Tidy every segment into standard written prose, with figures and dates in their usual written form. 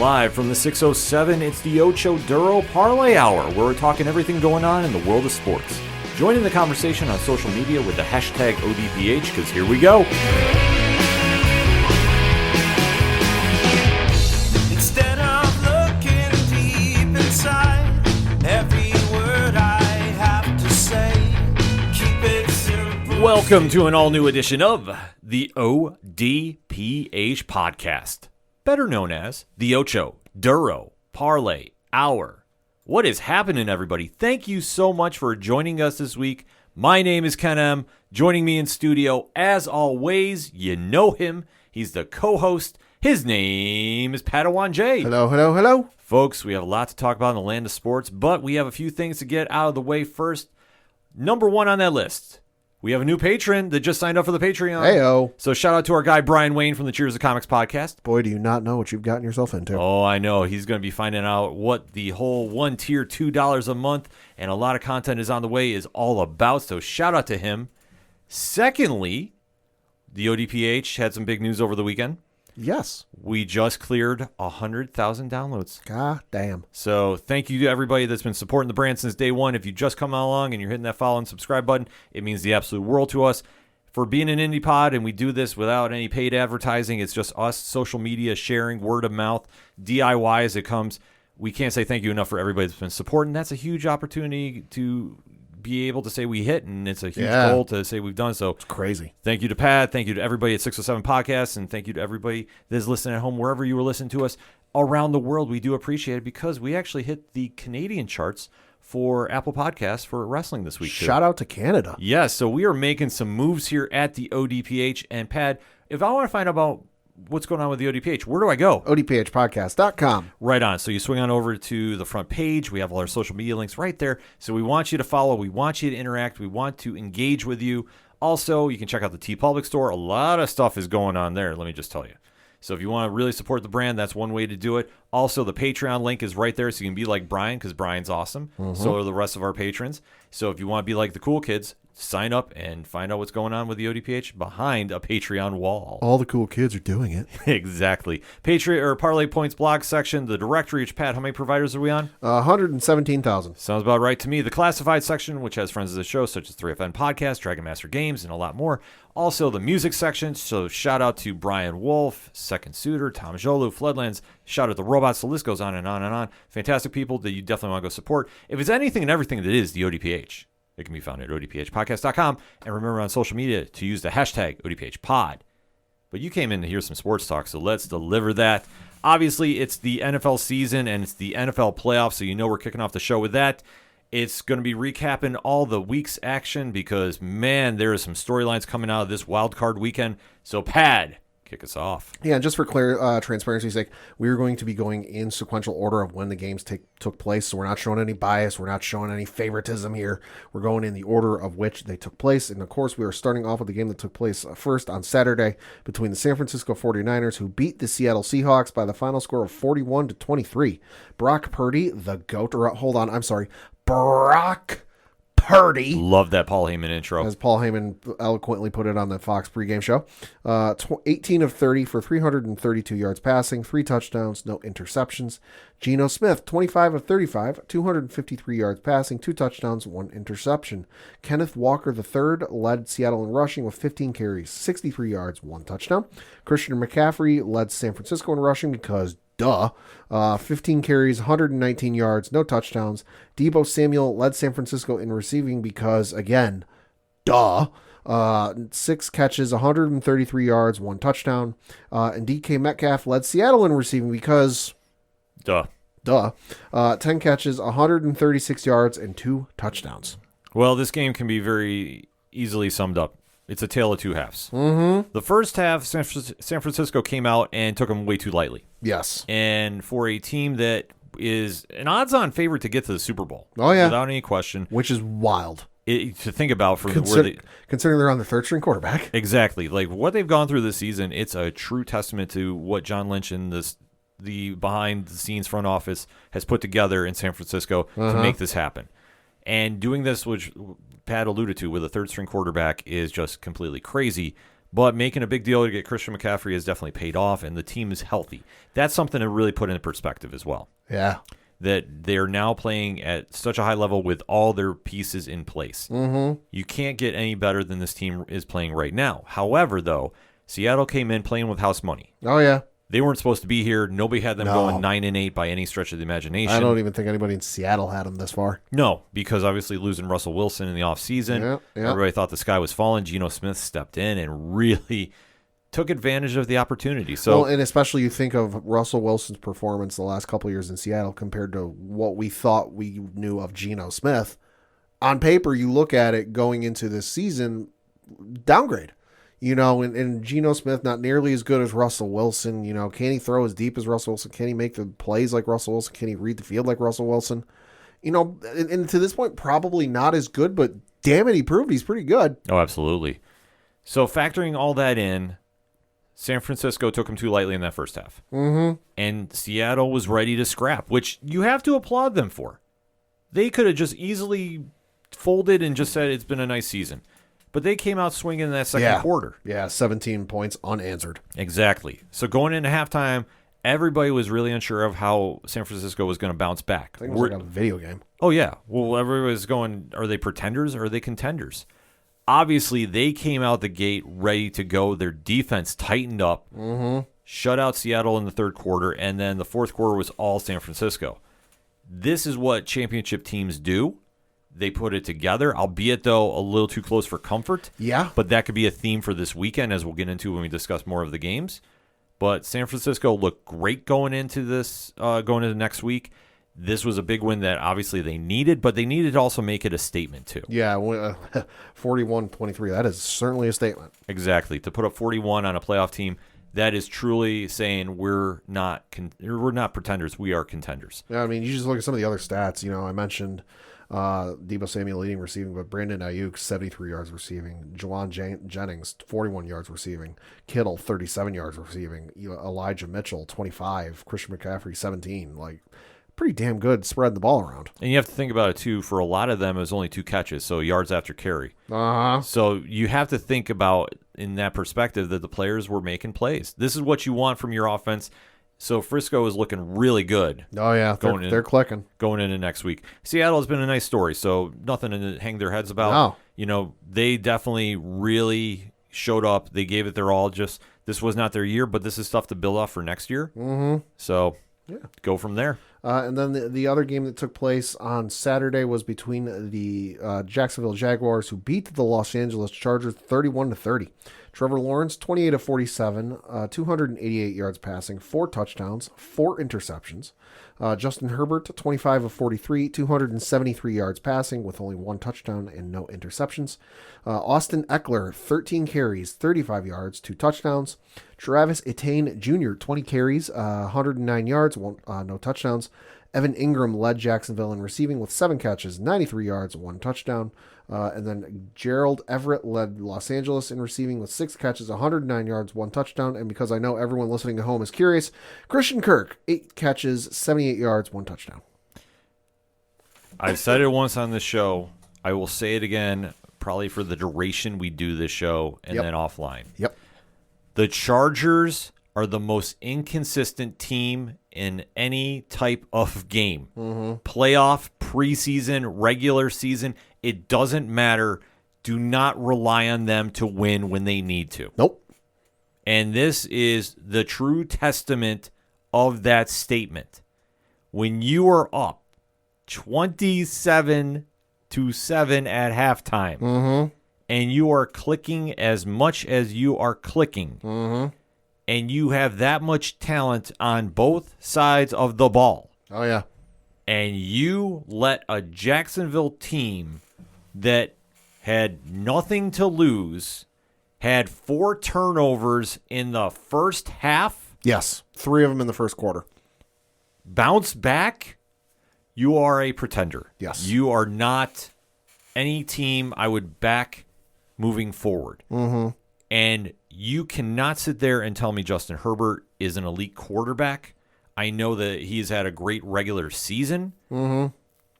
Live from the 607, it's the Ocho Duro Parlay Hour, where we're talking everything going on in the world of sports. Join in the conversation on social media with the hashtag ODPH, because here we go. Instead of looking deep inside, every word I have to say, keep it simple. Welcome to an all-new edition of the ODPH podcast, better known as the Ocho Duro Parlay Hour. What is happening, everybody? Thank you so much for joining us this week. My name is Ken M. Joining me in studio, as always, you know him. He's the co-host. His name is Padawan J. Hello, hello, hello. Folks, we have a lot to talk about in the land of sports, but we have a few things to get out of the way first. Number one on that list, we have a new patron that just signed up for the Patreon. Heyo. So shout out to our guy, Brian Wayne from the Cheers of Comics podcast. Boy, do you not know what you've gotten yourself into. Oh, I know. He's going to be finding out what the whole one tier, $2 a month, and a lot of content is on the way is all about. So shout out to him. Secondly, the ODPH had some big news over the weekend. Yes. We just cleared 100,000 downloads. God damn. So thank you to everybody that's been supporting the brand since day one. If you just come along and you're hitting that follow and subscribe button, it means the absolute world to us. For being an indie pod, and we do this without any paid advertising, it's just us, social media, sharing, word of mouth, DIY as it comes. We can't say thank you enough for everybody that's been supporting. That's a huge opportunity to be able to say we hit, and it's a huge goal to say we've done so. It's crazy. Thank you to Pat. Thank you to everybody at 607 Podcasts, and thank you to everybody that's listening at home, wherever you were listening to us around the world. We do appreciate it because we actually hit the Canadian charts for Apple Podcasts for wrestling this week, too. Shout out to Canada. Yes, so we are making some moves here at the ODPH. And Pat, if I want to find out about what's going on with the ODPH, where do I go? ODPHpodcast.com. Right on. So you swing on over to the front page. We have all our social media links right there. So we want you to follow. We want you to interact. We want to engage with you. Also, you can check out the TeePublic store. A lot of stuff is going on there, let me just tell you. So if you want to really support the brand, that's one way to do it. Also, the Patreon link is right there, so you can be like Brian, because Brian's awesome. So are the rest of our patrons. So if you want to be like the cool kids, sign up and find out what's going on with the ODPH behind a Patreon wall. All the cool kids are doing it. Exactly. Patreon or Parlay Points blog section, the directory. Which, Pat, how many providers are we on? 117,000. Sounds about right to me. The classified section, which has friends of the show, such as 3FN Podcast, Dragon Master Games, and a lot more. Also, the music section. So shout out to Brian Wolf, Second Suitor, Tom Jolu, Floodlands. Shout out to Robots. The list goes on and on and on. Fantastic people that you definitely want to go support. If it's anything and everything that is the ODPH, it can be found at odphpodcast.com. And remember on social media to use the hashtag ODPHpod. But you came in to hear some sports talk, so let's deliver that. Obviously, it's the NFL season and it's the NFL playoffs, so you know we're kicking off the show with that. It's going to be recapping all the week's action because, man, there are some storylines coming out of this wild card weekend. So, Pad, kick us off. Yeah, and just for transparency's sake, we're going to be going in sequential order of when the games took place, so we're not showing any bias, we're not showing any favoritism here. We're going in the order of which they took place, and of course, we are starting off with the game that took place first on Saturday between the San Francisco 49ers, who beat the Seattle Seahawks by the final score of 41-23. Brock Purdy, the GOAT, Brock Purdy. Love that Paul Heyman intro. As Paul Heyman eloquently put it on the Fox pregame show. 18 of 30 for 332 yards passing, 3 touchdowns, no interceptions. Geno Smith, 25 of 35, 253 yards passing, 2 touchdowns, 1 interception. Kenneth Walker III led Seattle in rushing with 15 carries, 63 yards, 1 touchdown. Christian McCaffrey led San Francisco in rushing because 15 carries, 119 yards, no touchdowns. Deebo Samuel led San Francisco in receiving because, again, 6 catches, 133 yards, 1 touchdown. And DK Metcalf led Seattle in receiving because, 10 catches, 136 yards, and 2 touchdowns. Well, this game can be very easily summed up. It's a tale of two halves. Mm-hmm. The first half, San Francisco came out and took them way too lightly. Yes. And for a team that is an odds-on favorite to get to the Super Bowl. Oh, yeah. Without any question. Which is wild. To think about for considering they're on the third-string quarterback. Exactly. Like, what they've gone through this season, it's a true testament to what John Lynch and the behind-the-scenes front office has put together in San Francisco to make this happen. And doing this, which Pat alluded to, with a third-string quarterback is just completely crazy. But making a big deal to get Christian McCaffrey has definitely paid off, and the team is healthy. That's something to really put into perspective as well. Yeah. That they're now playing at such a high level with all their pieces in place. Mm-hmm. You can't get any better than this team is playing right now. However, though, Seattle came in playing with house money. Oh, yeah. They weren't supposed to be here. Nobody had them going 9-8 by any stretch of the imagination. I don't even think anybody in Seattle had them this far. No, because obviously losing Russell Wilson in the offseason, everybody thought the sky was falling. Geno Smith stepped in and really took advantage of the opportunity. So, well, and especially you think of Russell Wilson's performance the last couple of years in Seattle compared to what we thought we knew of Geno Smith. On paper, you look at it going into this season, downgrade. And Geno Smith, not nearly as good as Russell Wilson. Can he throw as deep as Russell Wilson? Can he make the plays like Russell Wilson? Can he read the field like Russell Wilson? And to this point, probably not as good, but damn it, he proved he's pretty good. Oh, absolutely. So factoring all that in, San Francisco took him too lightly in that first half. Mm-hmm. And Seattle was ready to scrap, which you have to applaud them for. They could have just easily folded and just said it's been a nice season. But they came out swinging in that second quarter. Yeah, 17 points unanswered. Exactly. So going into halftime, everybody was really unsure of how San Francisco was going to bounce back. I think it was like a video game. Oh, yeah. Well, everybody was going, are they pretenders or are they contenders? Obviously, they came out the gate ready to go. Their defense tightened up, shut out Seattle in the third quarter, and then the fourth quarter was all San Francisco. This is what championship teams do. They put it together, albeit, though, a little too close for comfort. Yeah. But that could be a theme for this weekend, as we'll get into when we discuss more of the games. But San Francisco looked great going into next week. This was a big win that obviously they needed, but they needed to also make it a statement, too. Yeah, 41-23. That is certainly a statement. Exactly. To put up 41 on a playoff team, that is truly saying we're not pretenders. We are contenders. Yeah, I mean, you just look at some of the other stats. I mentioned Deebo Samuel leading receiving, but Brandon Ayuk, 73 yards receiving. Juwan Jennings, 41 yards receiving. Kittle, 37 yards receiving. Elijah Mitchell, 25. Christian McCaffrey, 17. Pretty damn good spreading the ball around. And you have to think about it, too. For a lot of them, it was only 2 catches, so yards after carry. Uh-huh. So you have to think about, in that perspective, that the players were making plays. This is what you want from your offense. So Frisco is looking really good. Oh, yeah. They're clicking. Going into next week. Seattle has been a nice story, so nothing to hang their heads about. No. They definitely really showed up. They gave it their all. Just this was not their year, but this is stuff to build off for next year. Mm-hmm. So go from there. And then the other game that took place on Saturday was between the Jacksonville Jaguars, who beat the Los Angeles Chargers 31-30. Trevor Lawrence, 28 of 47, 288 yards passing, 4 touchdowns, 4 interceptions. Justin Herbert, 25 of 43, 273 yards passing with only 1 touchdown and no interceptions. Austin Eckler, 13 carries, 35 yards, 2 touchdowns. Travis Etienne Jr., 20 carries, 109 yards, no touchdowns. Evan Ingram led Jacksonville in receiving with 7 catches, 93 yards, 1 touchdown. And then Gerald Everett led Los Angeles in receiving with 6 catches, 109 yards, 1 touchdown. And because I know everyone listening at home is curious, Christian Kirk, 8 catches, 78 yards, 1 touchdown. I've said it once on this show. I will say it again, probably for the duration we do this show and then offline. Yep. The Chargers are the most inconsistent team in any type of game. Playoff, preseason, regular season, it doesn't matter. Do not rely on them to win when they need to. Nope. And this is the true testament of that statement. When you are up 27-7 at halftime, and you are clicking as much as you are clicking, and you have that much talent on both sides of the ball. Oh, yeah. And you let a Jacksonville team that had nothing to lose, had 4 turnovers in the first half. Yes. 3 of them in the first quarter. Bounce back. You are a pretender. Yes. You are not any team I would back moving forward. And you cannot sit there and tell me Justin Herbert is an elite quarterback. I know that he's had a great regular season,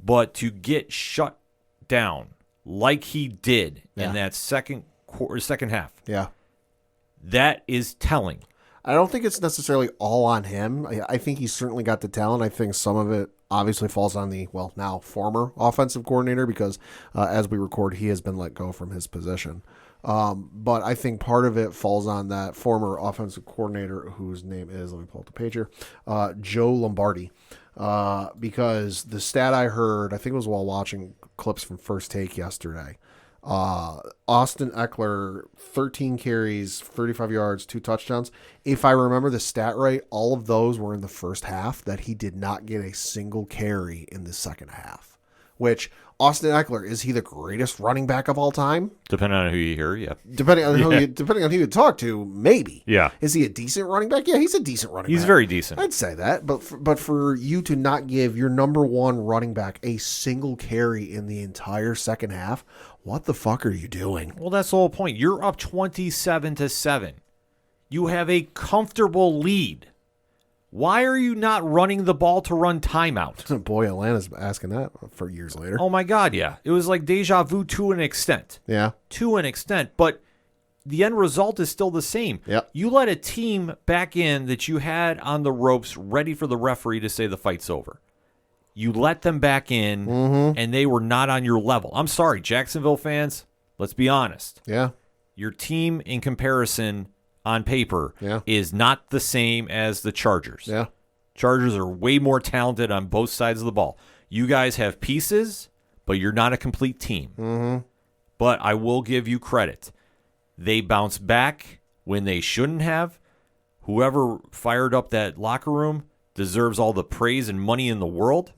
but to get shut down like he did in that second half, That is telling. I don't think it's necessarily all on him. I think he's certainly got the talent. I think some of it obviously falls on the, well, now former offensive coordinator because as we record, he has been let go from his position. But I think part of it falls on that former offensive coordinator whose name is, let me pull up the page here, Joe Lombardi. Because the stat I heard, I think it was while watching clips from First Take yesterday, Austin Eckler, 13 carries, 35 yards, 2 touchdowns. If I remember the stat right, all of those were in the first half, that he did not get a single carry in the second half, which Austin Eckler, is he the greatest running back of all time? Depending on who you hear, yeah. Depending on who you talk to, maybe. Yeah. Is he a decent running back? Yeah, he's a decent running back. He's very decent. I'd say that. But for you to not give your number one running back a single carry in the entire second half, what the fuck are you doing? Well, that's the whole point. You're up 27-7. You have a comfortable lead. Why are you not running the ball to run timeout? Boy, Atlanta's asking that for years later. Oh, my God, yeah. It was like deja vu to an extent. Yeah. To an extent. But the end result is still the same. Yep. You let a team back in that you had on the ropes ready for the referee to say the fight's over. You let them back in, and they were not on your level. I'm sorry, Jacksonville fans, let's be honest. Yeah. Your team, in comparison, on paper, is not the same as the Chargers. Yeah. Chargers are way more talented on both sides of the ball. You guys have pieces, but you're not a complete team. Mm-hmm. But I will give you credit. They bounced back when they shouldn't have. Whoever fired up that locker room deserves all the praise and money in the world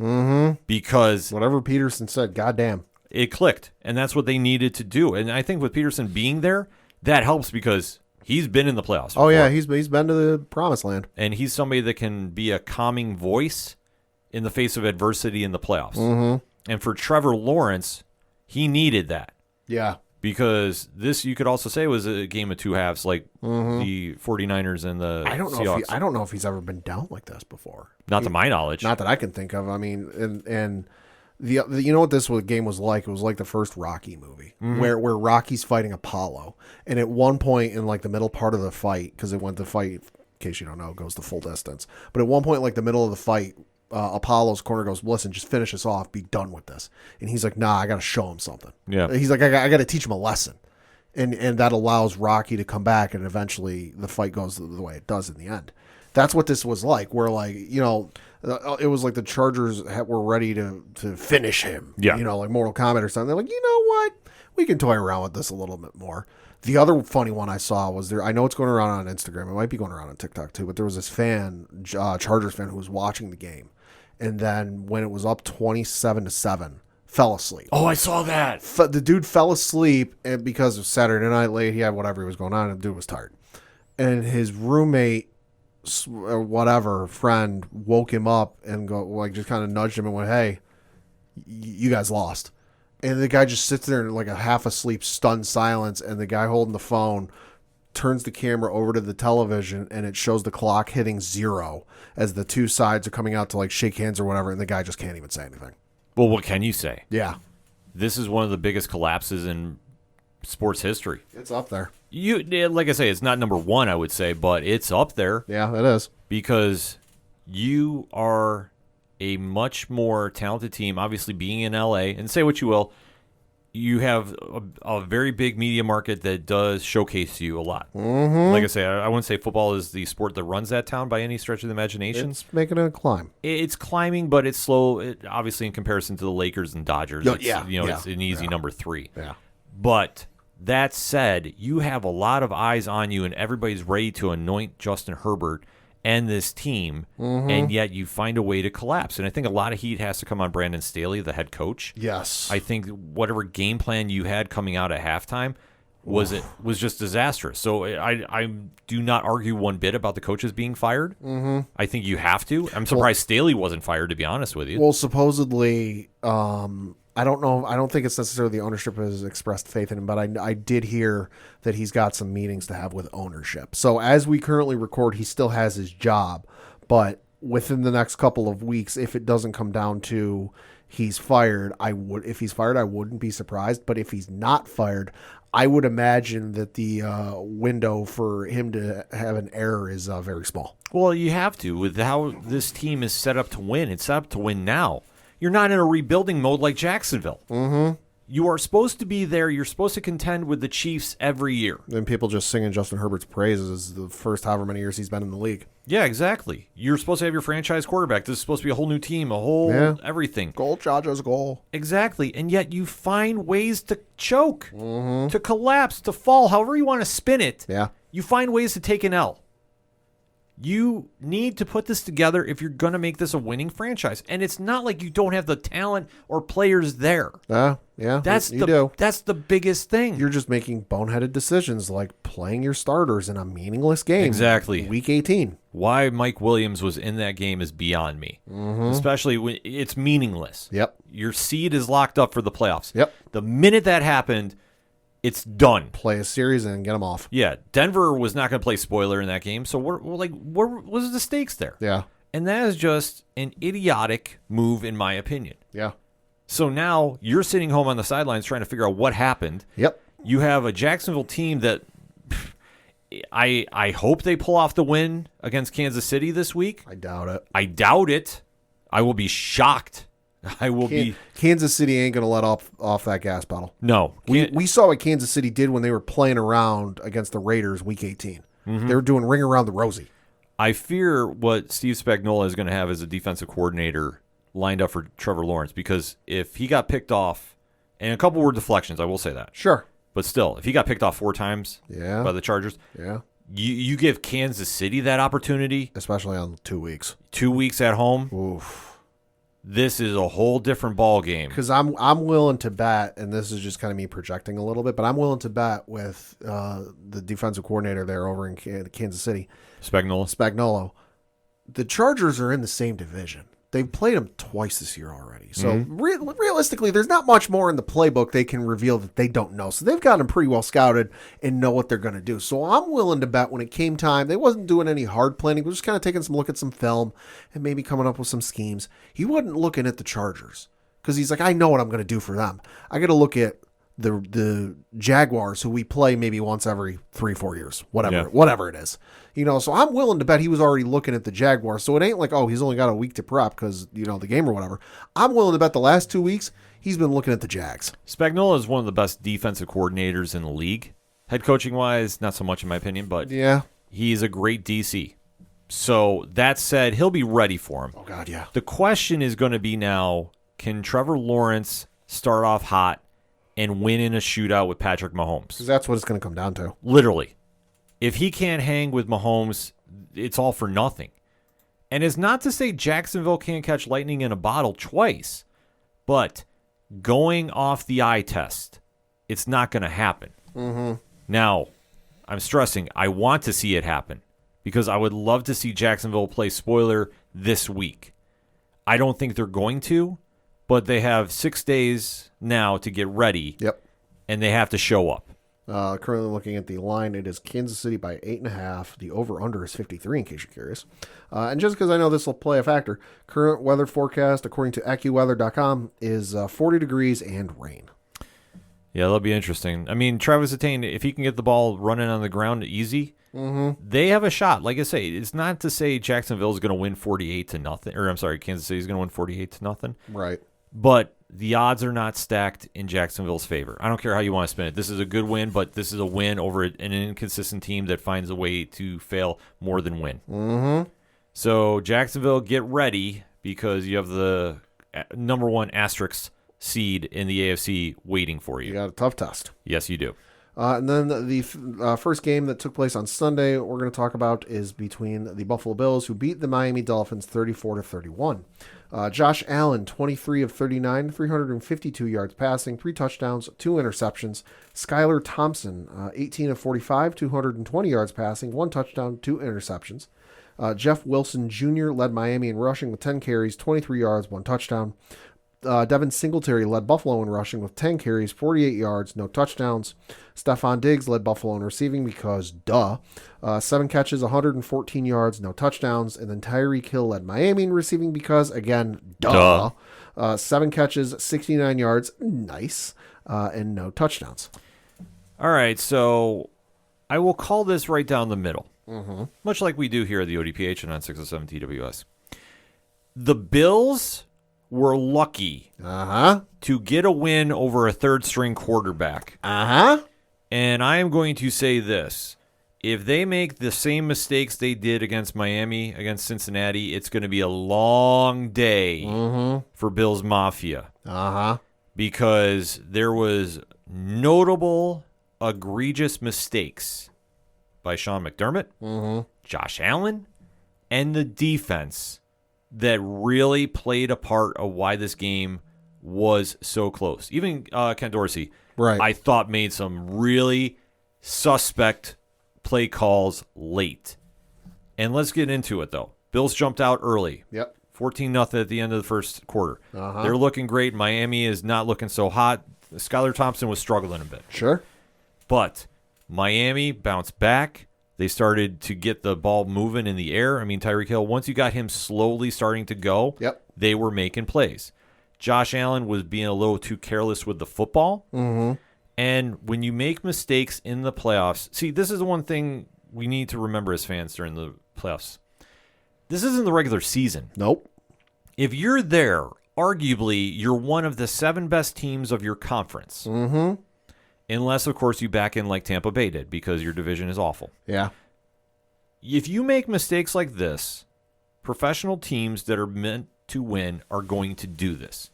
because whatever Peterson said, goddamn, it clicked, and that's what they needed to do. And I think with Peterson being there, that helps because he's been in the playoffs before. Oh yeah, he's been to the promised land, and he's somebody that can be a calming voice in the face of adversity in the playoffs. And for Trevor Lawrence, he needed that. Yeah. Because this, you could also say, was a game of two halves, like the 49ers and the Seahawks. I don't know if he's ever been down like this before. Not to my knowledge. Not that I can think of. I mean, and the you know what this game was like? It was like the first Rocky movie, where Rocky's fighting Apollo, and at one point in like the middle part of the fight, because it went to fight, in case you don't know, it goes the full distance. But at one point, like the middle of the fight, Apollo's corner goes, listen, just finish us off, be done with this. And he's like, nah, I got to show him something. Yeah. He's like, I got to teach him a lesson. And that allows Rocky to come back, and eventually the fight goes the way it does in the end. That's what this was like, where like, you know, it was like the Chargers were ready to finish him. Yeah. You know, like Mortal Kombat or something. They're like, you know what? We can toy around with this a little bit more. The other funny one I saw was I know it's going around on Instagram. It might be going around on TikTok too, but there was this fan, Chargers fan, who was watching the game. And then when it was up 27-7, fell asleep. Oh, I saw that. The dude fell asleep, and because it was Saturday night late, he had whatever was going on, and the dude was tired. And his roommate, or whatever, friend, woke him up and just kind of nudged him and went, hey, you guys lost. And the guy just sits there in like a half asleep, stunned silence, and the guy holding the phone turns the camera over to the television, and it shows the clock hitting 0 as the two sides are coming out to like shake hands or whatever, and the guy just can't even say anything. Well, what can you say? Yeah. This is one of the biggest collapses in sports history. It's up there. Like I say, it's not number one, I would say, but it's up there. Yeah, it is. Because you are a much more talented team, obviously being in LA, and say what you will, you have a very big media market that does showcase you a lot. Like I say, I wouldn't say football is the sport that runs that town by any stretch of the imagination. It's making a climb. It's climbing, but it's slow, obviously, in comparison to the Lakers and Dodgers. It's an easy number 3. Yeah. But that said, you have a lot of eyes on you, and everybody's ready to anoint Justin Herbert and this team, and yet you find a way to collapse. And I think a lot of heat has to come on Brandon Staley, the head coach. Yes. I think whatever game plan you had coming out at halftime was just disastrous. So I do not argue one bit about the coaches being fired. I think you have to. I'm surprised Staley wasn't fired, to be honest with you. Well, supposedly, I don't know. I don't think it's necessarily the ownership has expressed faith in him, but I did hear that he's got some meetings to have with ownership. So as we currently record, he still has his job, but within the next couple of weeks, if it doesn't come down to he's fired, if he's fired, I wouldn't be surprised. But if he's not fired, I would imagine that the window for him to have an error is very small. Well, you have to. With how this team is set up to win, it's set up to win now. You're not in a rebuilding mode like Jacksonville. Mm-hmm. You are supposed to be there. You're supposed to contend with the Chiefs every year. Then people just singing Justin Herbert's praises the first however many years he's been in the league. Yeah, exactly. You're supposed to have your franchise quarterback. This is supposed to be a whole new team, a whole everything. Goal, Jaja's goal. Exactly. And yet you find ways to choke, to collapse, to fall, however you want to spin it. Yeah. You find ways to take an L. You need to put this together if you're going to make this a winning franchise. And it's not like you don't have the talent or players there. Yeah, That's you do. That's the biggest thing. You're just making boneheaded decisions like playing your starters in a meaningless game. Exactly. Week 18. Why Mike Williams was in that game is beyond me. Especially when it's meaningless. Yep. Your seed is locked up for the playoffs. Yep. The minute that happened, it's done. Play a series and get them off. Yeah, Denver was not going to play spoiler in that game. So what was the stakes there? Yeah. And that is just an idiotic move, in my opinion. Yeah. So now you're sitting home on the sidelines trying to figure out what happened. Yep. You have a Jacksonville team that I hope they pull off the win against Kansas City this week. I doubt it. I doubt it. I will be shocked. I will be. Kansas City ain't going to let off that gas bottle. No. We saw what Kansas City did when they were playing around against the Raiders week 18. They were doing ring around the rosy. I fear what Steve Spagnuolo is going to have as a defensive coordinator lined up for Trevor Lawrence, because if he got picked off, and a couple were deflections, I will say that. Sure. But still, if he got picked off 4 times by the Chargers, you give Kansas City that opportunity. Especially on 2 weeks. 2 weeks at home. Oof. This is a whole different ball game. Because I'm willing to bet, and this is just kind of me projecting a little bit, but I'm willing to bet with the defensive coordinator there over in Kansas City, Spagnuolo. The Chargers are in the same division. They've played them twice this year already. So realistically, there's not much more in the playbook they can reveal that they don't know. So they've got them pretty well scouted and know what they're going to do. So I'm willing to bet when it came time, they wasn't doing any hard planning. We're just kind of taking some look at some film and maybe coming up with some schemes. He wasn't looking at the Chargers because he's like, I know what I'm going to do for them. I got to look at the Jaguars, who we play maybe once every 3-4 years, whatever it is. So I'm willing to bet he was already looking at the Jaguars. So it ain't like, oh, he's only got a week to prep because, the game or whatever. I'm willing to bet the last 2 weeks he's been looking at the Jags. Spagnuolo is one of the best defensive coordinators in the league. Head coaching wise, not so much in my opinion, but he's a great DC. So that said, he'll be ready for him. Oh, God, yeah. The question is going to be now, can Trevor Lawrence start off hot and win in a shootout with Patrick Mahomes? Because that's what it's going to come down to. Literally. If he can't hang with Mahomes, it's all for nothing. And it's not to say Jacksonville can't catch lightning in a bottle twice, but going off the eye test, it's not going to happen. Now, I'm stressing, I want to see it happen because I would love to see Jacksonville play spoiler this week. I don't think they're going to, but they have 6 days now to get ready. Yep. And they have to show up. Currently looking at the line, it is Kansas City by 8.5. The over-under is 53, in case you're curious. And just because I know this will play a factor, current weather forecast, according to AccuWeather.com, is 40 degrees and rain. Yeah, that'll be interesting. I mean, Travis Etienne, if he can get the ball running on the ground easy, they have a shot. Like I say, it's not to say Jacksonville is going to win 48-0, or I'm sorry, Kansas City is going to win 48-0. Right. But the odds are not stacked in Jacksonville's favor. I don't care how you want to spin it. This is a good win, but this is a win over an inconsistent team that finds a way to fail more than win. So Jacksonville, get ready because you have the number 1 asterisk seed in the AFC waiting for you. You got a tough test. Yes, you do. And then the first game that took place on Sunday we're going to talk about is between the Buffalo Bills, who beat the Miami Dolphins 34-31. Josh Allen, 23 of 39, 352 yards passing, 3 touchdowns, 2 interceptions. Skylar Thompson, 18 of 45, 220 yards passing, 1 touchdown, 2 interceptions. Jeff Wilson Jr. led Miami in rushing with 10 carries, 23 yards, 1 touchdown. Devin Singletary led Buffalo in rushing with 10 carries, 48 yards, no touchdowns. Stephon Diggs led Buffalo in receiving because, 7 catches, 114 yards, no touchdowns. And then Tyreek Hill led Miami in receiving because, again, 7 catches, 69 yards, nice, and no touchdowns. All right, so I will call this right down the middle, much like we do here at the ODPH and on 607 TWS. The Bills were lucky to get a win over a third-string quarterback. And I am going to say this. If they make the same mistakes they did against Miami, against Cincinnati, it's going to be a long day for Bills Mafia. Because there was notable, egregious mistakes by Sean McDermott, Josh Allen, and the defense that really played a part of why this game was so close. Even Ken Dorsey, I thought made some really suspect play calls late. And let's get into it, though. Bills jumped out early. 14-0 at the end of the first quarter. They're looking great. Miami is not looking so hot. Skylar Thompson was struggling a bit. Sure. But Miami bounced back. They started to get the ball moving in the air. I mean, Tyreek Hill, once you got him slowly starting to go, they were making plays. Josh Allen was being a little too careless with the football. And when you make mistakes in the playoffs, see, this is the one thing we need to remember as fans during the playoffs. This isn't the regular season. Nope. If you're there, arguably, you're one of the 7 best teams of your conference. Unless, of course, you back in like Tampa Bay did because your division is awful. Yeah. If you make mistakes like this, professional teams that are meant to win are going to do this.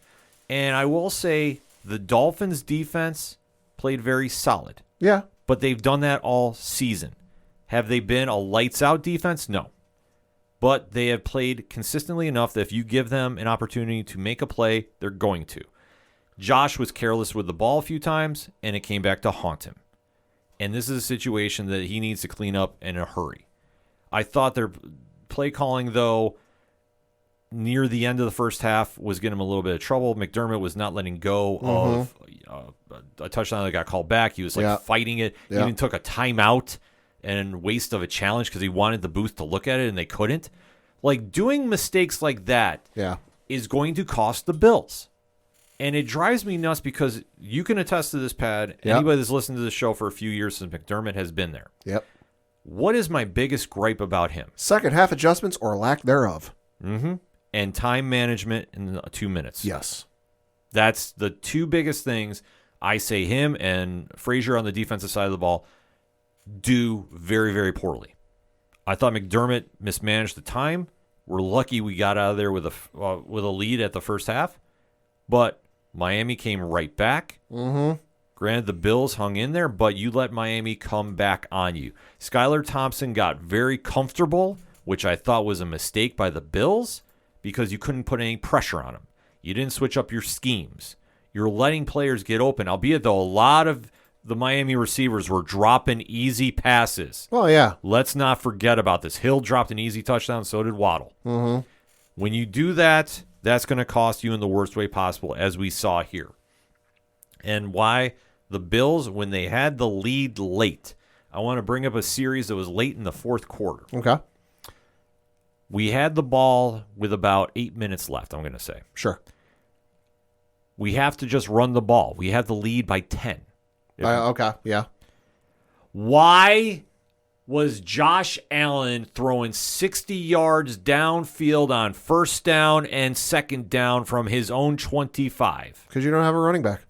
And I will say the Dolphins' defense played very solid. Yeah. But they've done that all season. Have they been a lights-out defense? No. But they have played consistently enough that if you give them an opportunity to make a play, they're going to. Josh was careless with the ball a few times, and it came back to haunt him. And this is a situation that he needs to clean up in a hurry. I thought their play calling, though, near the end of the first half was getting him a little bit of trouble. McDermott was not letting go of a touchdown that got called back. He was fighting it. He even took a timeout and waste of a challenge because he wanted the booth to look at it and they couldn't. Like, doing mistakes like that is going to cost the Bills. And it drives me nuts because you can attest to this, Pat. Anybody that's listened to the show for a few years since McDermott has been there. What is my biggest gripe about him? Second half adjustments or lack thereof. And time management in 2 minutes. Yes. That's the 2 biggest things I say him and Frazier on the defensive side of the ball do very, very poorly. I thought McDermott mismanaged the time. We're lucky we got out of there with a lead at the first half. But Miami came right back. Granted, the Bills hung in there, but you let Miami come back on you. Skylar Thompson got very comfortable, which I thought was a mistake by the Bills because you couldn't put any pressure on him. You didn't switch up your schemes. You're letting players get open, albeit though a lot of the Miami receivers were dropping easy passes. Oh, yeah. Let's not forget about this. Hill dropped an easy touchdown, so did Waddle. When you do that, that's going to cost you in the worst way possible, as we saw here. And why the Bills, when they had the lead late, I want to bring up a series that was late in the fourth quarter. Okay. We had the ball with about 8 minutes left, I'm going to say. Sure. We have to just run the ball. We have the lead by 10. Okay, yeah. Why was Josh Allen throwing 60 yards downfield on first down and second down from his own 25? Because you don't have a running back.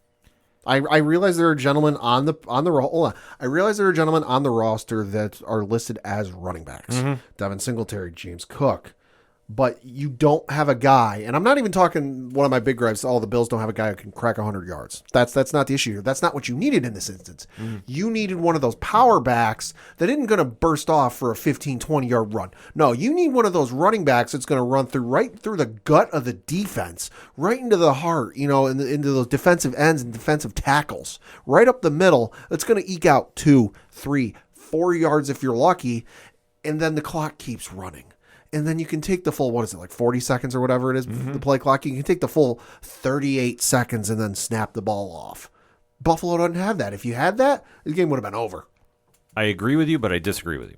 I realize there are gentlemen on the hold on. I realize there are gentlemen on the roster that are listed as running backs. Devin Singletary, James Cook. But you don't have a guy, and I'm not even talking one of my big gripes, the Bills don't have a guy who can crack 100 yards. That's not the issue here. That's not what you needed in this instance. You needed one of those power backs that isn't going to burst off for a 15, 20-yard run. No, you need one of those running backs that's going to run right through the gut of the defense, right into the heart, into those defensive ends and defensive tackles, right up the middle. That's going to eke out 2, 3, 4 yards if you're lucky, and then the clock keeps running. And then you can take the full, 40 seconds or whatever it is, the play clock. You can take the full 38 seconds and then snap the ball off. Buffalo doesn't have that. If you had that, the game would have been over. I agree with you, but I disagree with you.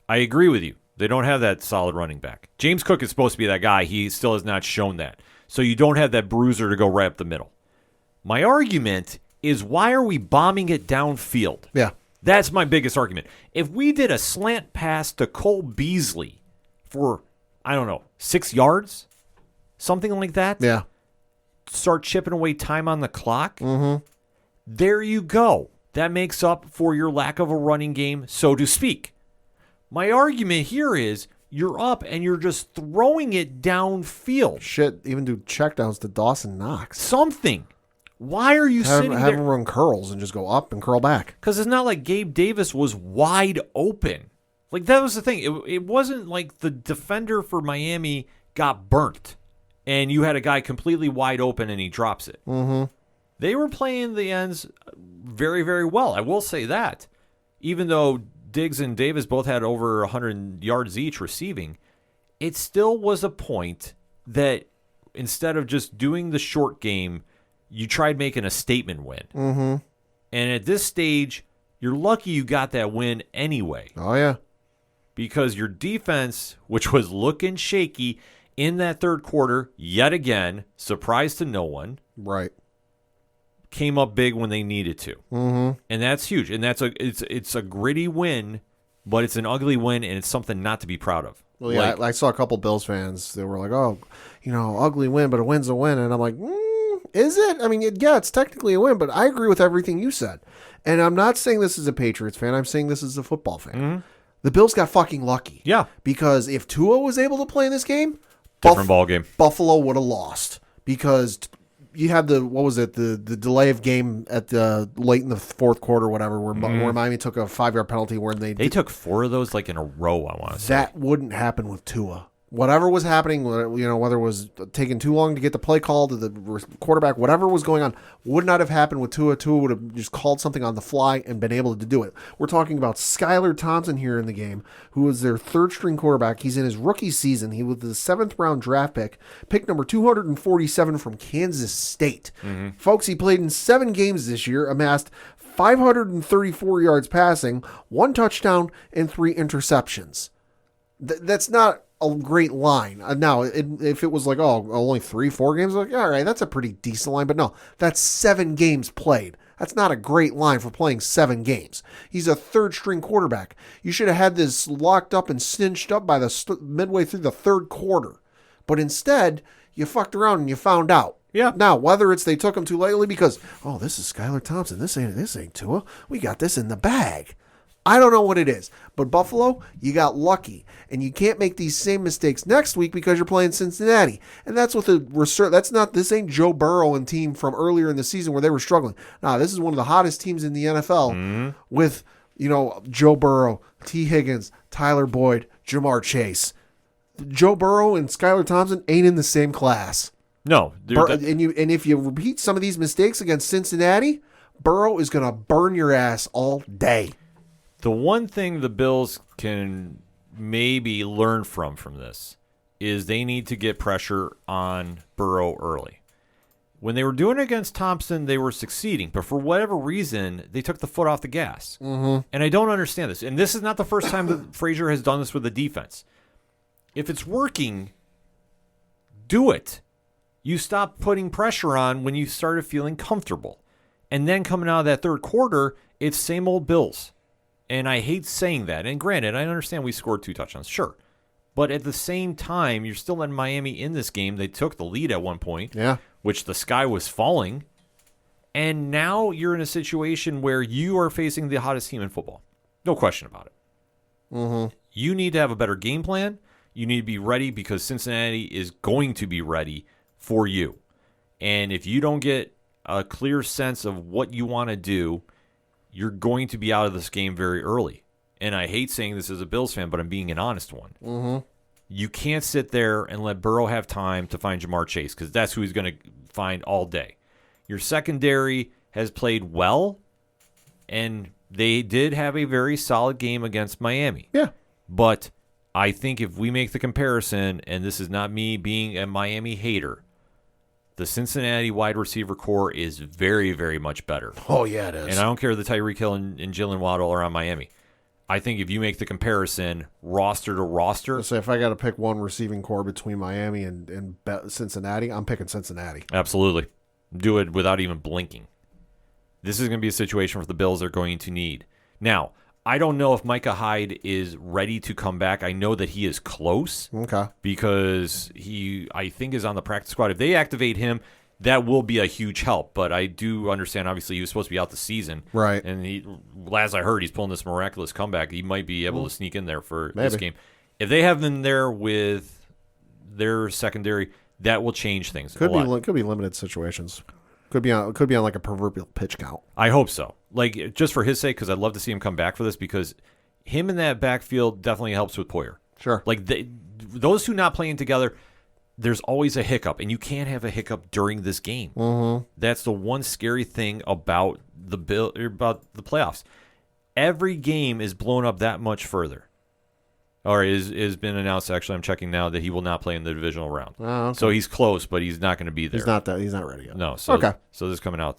I agree with you. They don't have that solid running back. James Cook is supposed to be that guy. He still has not shown that. So you don't have that bruiser to go right up the middle. My argument is why are we bombing it downfield? Yeah. That's my biggest argument. If we did a slant pass to Cole Beasley for, I don't know, 6 yards, something like that, Yeah. start chipping away time on the clock, there you go. That makes up for your lack of a running game, so to speak. My argument here is you're up and you're just throwing it downfield. Shit, even do checkdowns to Dawson Knox. Something. Why are you sitting Have there? him run curls and just go up and curl back. Because it's not like Gabe Davis was wide open. Like, that was the thing. It wasn't like the defender for Miami got burnt and you had a guy completely wide open and he drops it. Mm-hmm. They were playing the ends very, very well. I will say that. Even though Diggs and Davis both had over 100 yards each receiving, it still was a point that instead of just doing the short game, you tried making a statement win. Mm-hmm. And at this stage, you're lucky you got that win anyway. Oh, yeah. Because your defense, which was looking shaky in that third quarter, yet again, surprise to no one, Right. came up big when they needed to. Mm-hmm. And that's huge. And it's a gritty win, but it's an ugly win, and it's something not to be proud of. Well, yeah, I saw a couple Bills fans that were like, oh, ugly win, but a win's a win. And I'm like, is it? I mean, yeah, it's technically a win, but I agree with everything you said. And I'm not saying this is a Patriots fan. I'm saying this is a football fan. Mm-hmm. The Bills got fucking lucky. Yeah. Because if Tua was able to play in this game, Different ball game. Buffalo would have lost. Because you had the delay of game at the late in the fourth quarter, whatever, where Miami took a 5-yard penalty where they took 4 of those like in a row, I want to say. That wouldn't happen with Tua. Whatever was happening, whether it was taking too long to get the play call to the quarterback, whatever was going on, would not have happened with Tua. Tua would have just called something on the fly and been able to do it. We're talking about Skylar Thompson here in the game, who was their third-string quarterback. He's in his rookie season. He was the 7th-round draft pick number 247 from Kansas State. Mm-hmm. Folks, he played in 7 games this year, amassed 534 yards passing, 1 touchdown, and 3 interceptions. That's not a great line. Now, if it was like, only 3-4 games, like, all right, that's a pretty decent line. But no, that's 7 games played. That's not a great line for playing 7 games. He's a third-string quarterback. You should have had this locked up and cinched up by the midway through the third quarter. But instead, you fucked around and you found out. Yeah. Now, whether it's they took him too lightly because, this is Skylar Thompson. This ain't Tua. We got this in the bag. I don't know what it is, but Buffalo, you got lucky, and you can't make these same mistakes next week because you're playing Cincinnati, and that's what this ain't Joe Burrow and team from earlier in the season where they were struggling. Nah, this is one of the hottest teams in the NFL with, Joe Burrow, T. Higgins, Tyler Boyd, Jamar Chase. Joe Burrow and Skylar Thompson ain't in the same class. No, and if you repeat some of these mistakes against Cincinnati, Burrow is going to burn your ass all day. The one thing the Bills can maybe learn from this is they need to get pressure on Burrow early. When they were doing it against Thompson, they were succeeding, but for whatever reason, they took the foot off the gas. Mm-hmm. And I don't understand this. And this is not the first time that Frazier has done this with the defense. If it's working, do it. You stop putting pressure on when you started feeling comfortable. And then coming out of that third quarter, it's same old Bills. And I hate saying that. And granted, I understand we scored 2 touchdowns. Sure. But at the same time, you're still letting Miami in this game. They took the lead at one point, which the sky was falling. And now you're in a situation where you are facing the hottest team in football. No question about it. Mm-hmm. You need to have a better game plan. You need to be ready because Cincinnati is going to be ready for you. And if you don't get a clear sense of what you want to do, you're going to be out of this game very early. And I hate saying this as a Bills fan, but I'm being an honest one. Mm-hmm. You can't sit there and let Burrow have time to find Jamar Chase because that's who he's going to find all day. Your secondary has played well, and they did have a very solid game against Miami. Yeah. But I think if we make the comparison, and this is not me being a Miami hater, the Cincinnati wide receiver core is very, very much better. Oh, yeah, it is. And I don't care that Tyreek Hill and Jalen Waddle are on Miami. I think if you make the comparison roster to roster. So if I got to pick one receiving core between Miami and Cincinnati, I'm picking Cincinnati. Absolutely. Do it without even blinking. this is going to be a situation where the Bills are going to need. Now, I don't know if Micah Hyde is ready to come back. I know that he is close. Okay. Because he, I think, is on the practice squad. If they activate him, that will be a huge help. But I do understand, obviously, he was supposed to be out the season. Right. And as I heard, he's pulling this miraculous comeback. He might be able to sneak in there for this game. If they have them there with their secondary, that will change things. Could be limited situations. Could be on like a proverbial pitch count. I hope so. Like, just for his sake, because I'd love to see him come back for this, because him in that backfield definitely helps with Poyer. Sure. Like, those two not playing together, there's always a hiccup, and you can't have a hiccup during this game. Mm-hmm. That's the one scary thing about the playoffs. Every game is blown up that much further. Or is been announced, actually, I'm checking now, that he will not play in the divisional round. Oh, okay. So he's close, but he's not going to be there. He's not ready yet. No. So, okay. So this is coming out.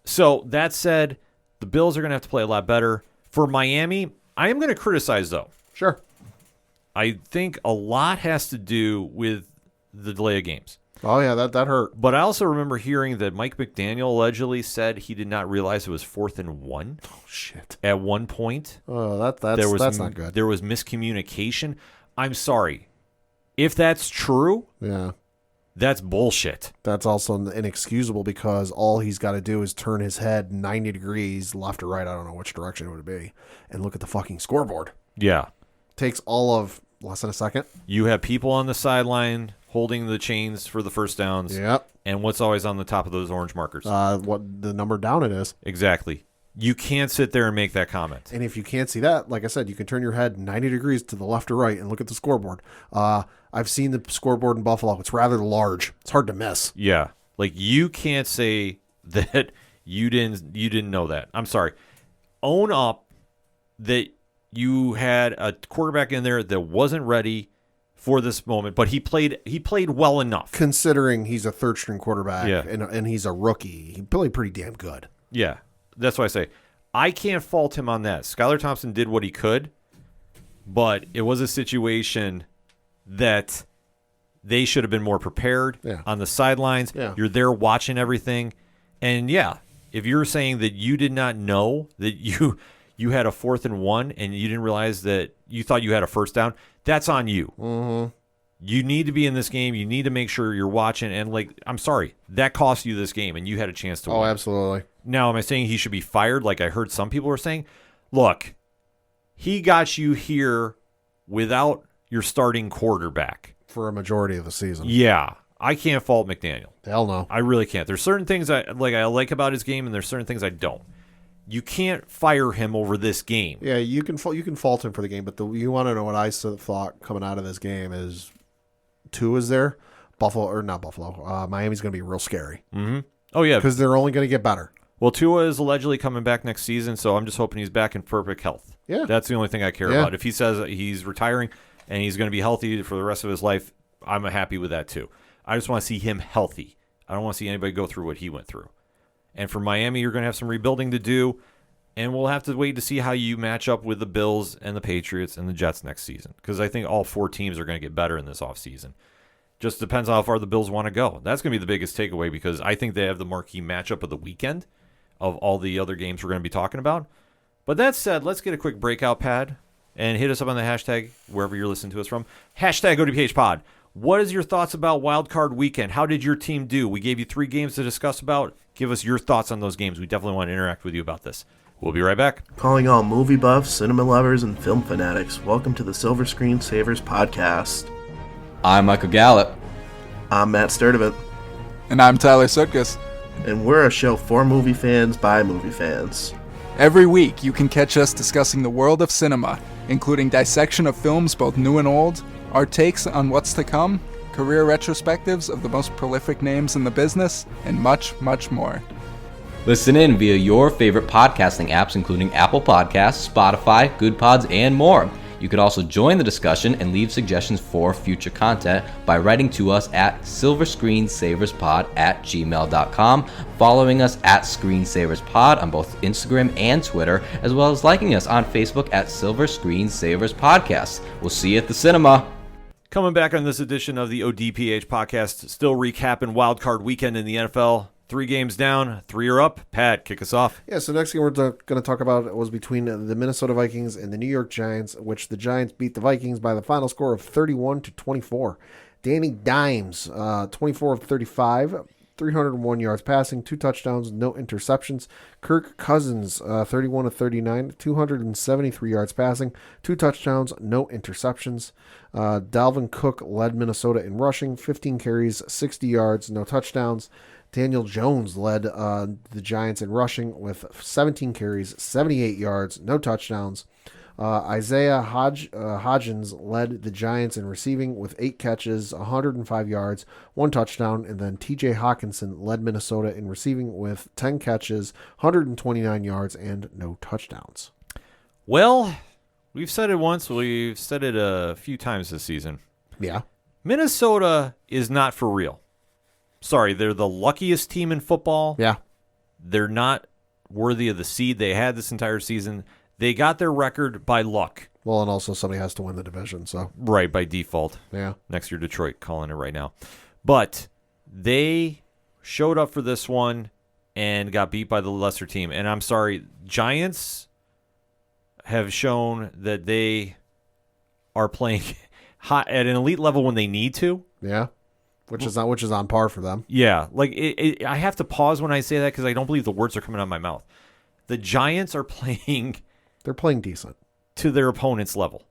So that said, the Bills are going to have to play a lot better. For Miami, I am going to criticize, though. Sure. I think a lot has to do with the delay of games. Oh, yeah, that hurt. But I also remember hearing that Mike McDaniel allegedly said he did not realize it was 4th and 1. Oh, shit. At one point. Oh, that's not good. There was miscommunication. I'm sorry. If that's true, yeah, that's bullshit. That's also inexcusable, because all he's got to do is turn his head 90 degrees left or right, I don't know which direction it would be, and look at the fucking scoreboard. Yeah. Takes all of less than a second. You have people on the sideline holding the chains for the first downs. Yep. And what's always on the top of those orange markers? What the number down it is. Exactly. You can't sit there and make that comment. And if you can't see that, like I said, you can turn your head 90 degrees to the left or right and look at the scoreboard. I've seen the scoreboard in Buffalo. It's rather large. It's hard to miss. Yeah. Like, you can't say that you didn't know that. I'm sorry. Own up that you had a quarterback in there that wasn't ready for this moment, but he played well enough. Considering he's a third-string quarterback, and he's a rookie, he played pretty damn good. Yeah. That's why I say I can't fault him on that. Skylar Thompson did what he could, but it was a situation that they should have been more prepared on the sidelines. Yeah. You're there watching everything. And, if you're saying that you did not know that you had a 4th and 1 and you didn't realize that you thought you had a first down, that's on you. Mm-hmm. You need to be in this game. You need to make sure you're watching. And, I'm sorry, that cost you this game, and you had a chance to win. Oh, absolutely. Now, am I saying he should be fired like I heard some people were saying? Look, he got you here without your starting quarterback. For a majority of the season. Yeah. I can't fault McDaniel. Hell no. I really can't. There's certain things I like about his game, and there's certain things I don't. You can't fire him over this game. Yeah, you can fault him for the game, but you want to know what I thought coming out of this game is Tua's there. Miami's going to be real scary. Mm-hmm. Oh, yeah. Because they're only going to get better. Well, Tua is allegedly coming back next season, so I'm just hoping he's back in perfect health. Yeah. That's the only thing I care about. If he says he's retiring and he's going to be healthy for the rest of his life, I'm happy with that too. I just want to see him healthy. I don't want to see anybody go through what he went through. And for Miami, you're going to have some rebuilding to do, and we'll have to wait to see how you match up with the Bills and the Patriots and the Jets next season, because I think all 4 teams are going to get better in this offseason. Just depends on how far the Bills want to go. That's going to be the biggest takeaway, because I think they have the marquee matchup of the weekend of all the other games we're going to be talking about. But that said, let's get a quick breakout pad and hit us up on the hashtag wherever you're listening to us from. Hashtag ODPH Pod. What is your thoughts about Wild Card Weekend? How did your team do? We gave you 3 games to discuss about. Give us your thoughts on those games. We definitely want to interact with you about this. We'll be right back. Calling all movie buffs, cinema lovers, and film fanatics. Welcome to the Silver Screen Savers podcast. I'm Michael Gallup. I'm Matt Sturdivant. And I'm Tyler Sutkus. And we're a show for movie fans by movie fans. Every week, you can catch us discussing the world of cinema, including dissection of films both new and old, our takes on what's to come, career retrospectives of the most prolific names in the business, and much, much more. Listen in via your favorite podcasting apps, including Apple Podcasts, Spotify, Good Pods, and more. You can also join the discussion and leave suggestions for future content by writing to us at silverscreensaverspod@gmail.com, following us at ScreensaversPod on both Instagram and Twitter, as well as liking us on Facebook at Silver Screen Savers Podcast. We'll see you at the cinema. Coming back on this edition of the ODPH podcast, still recapping Wild Card Weekend in the NFL. 3 games down, 3 are up. Pat, kick us off. Yeah, so next thing we're going to talk about was between the Minnesota Vikings and the New York Giants, which the Giants beat the Vikings by the final score of 31-24. Danny Dimes, 24 of 35, 301 yards passing, 2 touchdowns, no interceptions. Kirk Cousins, 31 of 39, 273 yards passing, 2 touchdowns, no interceptions. Dalvin Cook led Minnesota in rushing, 15 carries, 60 yards, no touchdowns. Daniel Jones led the Giants in rushing with 17 carries, 78 yards, no touchdowns. Isaiah Hodgins led the Giants in receiving with 8 catches, 105 yards, 1 touchdown, and then TJ Hawkinson led Minnesota in receiving with 10 catches, 129 yards, and no touchdowns. Well, we've said it once. We've said it a few times this season. Yeah. Minnesota is not for real. Sorry, they're the luckiest team in football. Yeah. They're not worthy of the seed they had this entire season. They got their record by luck. Well, and also somebody has to win the division, so. Right, by default. Yeah. Next year, Detroit, calling it right now. But they showed up for this one and got beat by the lesser team. And I'm sorry, Giants have shown that they are playing hot at an elite level when they need to. Yeah. Which is on par for them. Yeah, like I have to pause when I say that because I don't believe the words are coming out of my mouth. The Giants are playing... They're playing decent to their opponent's level.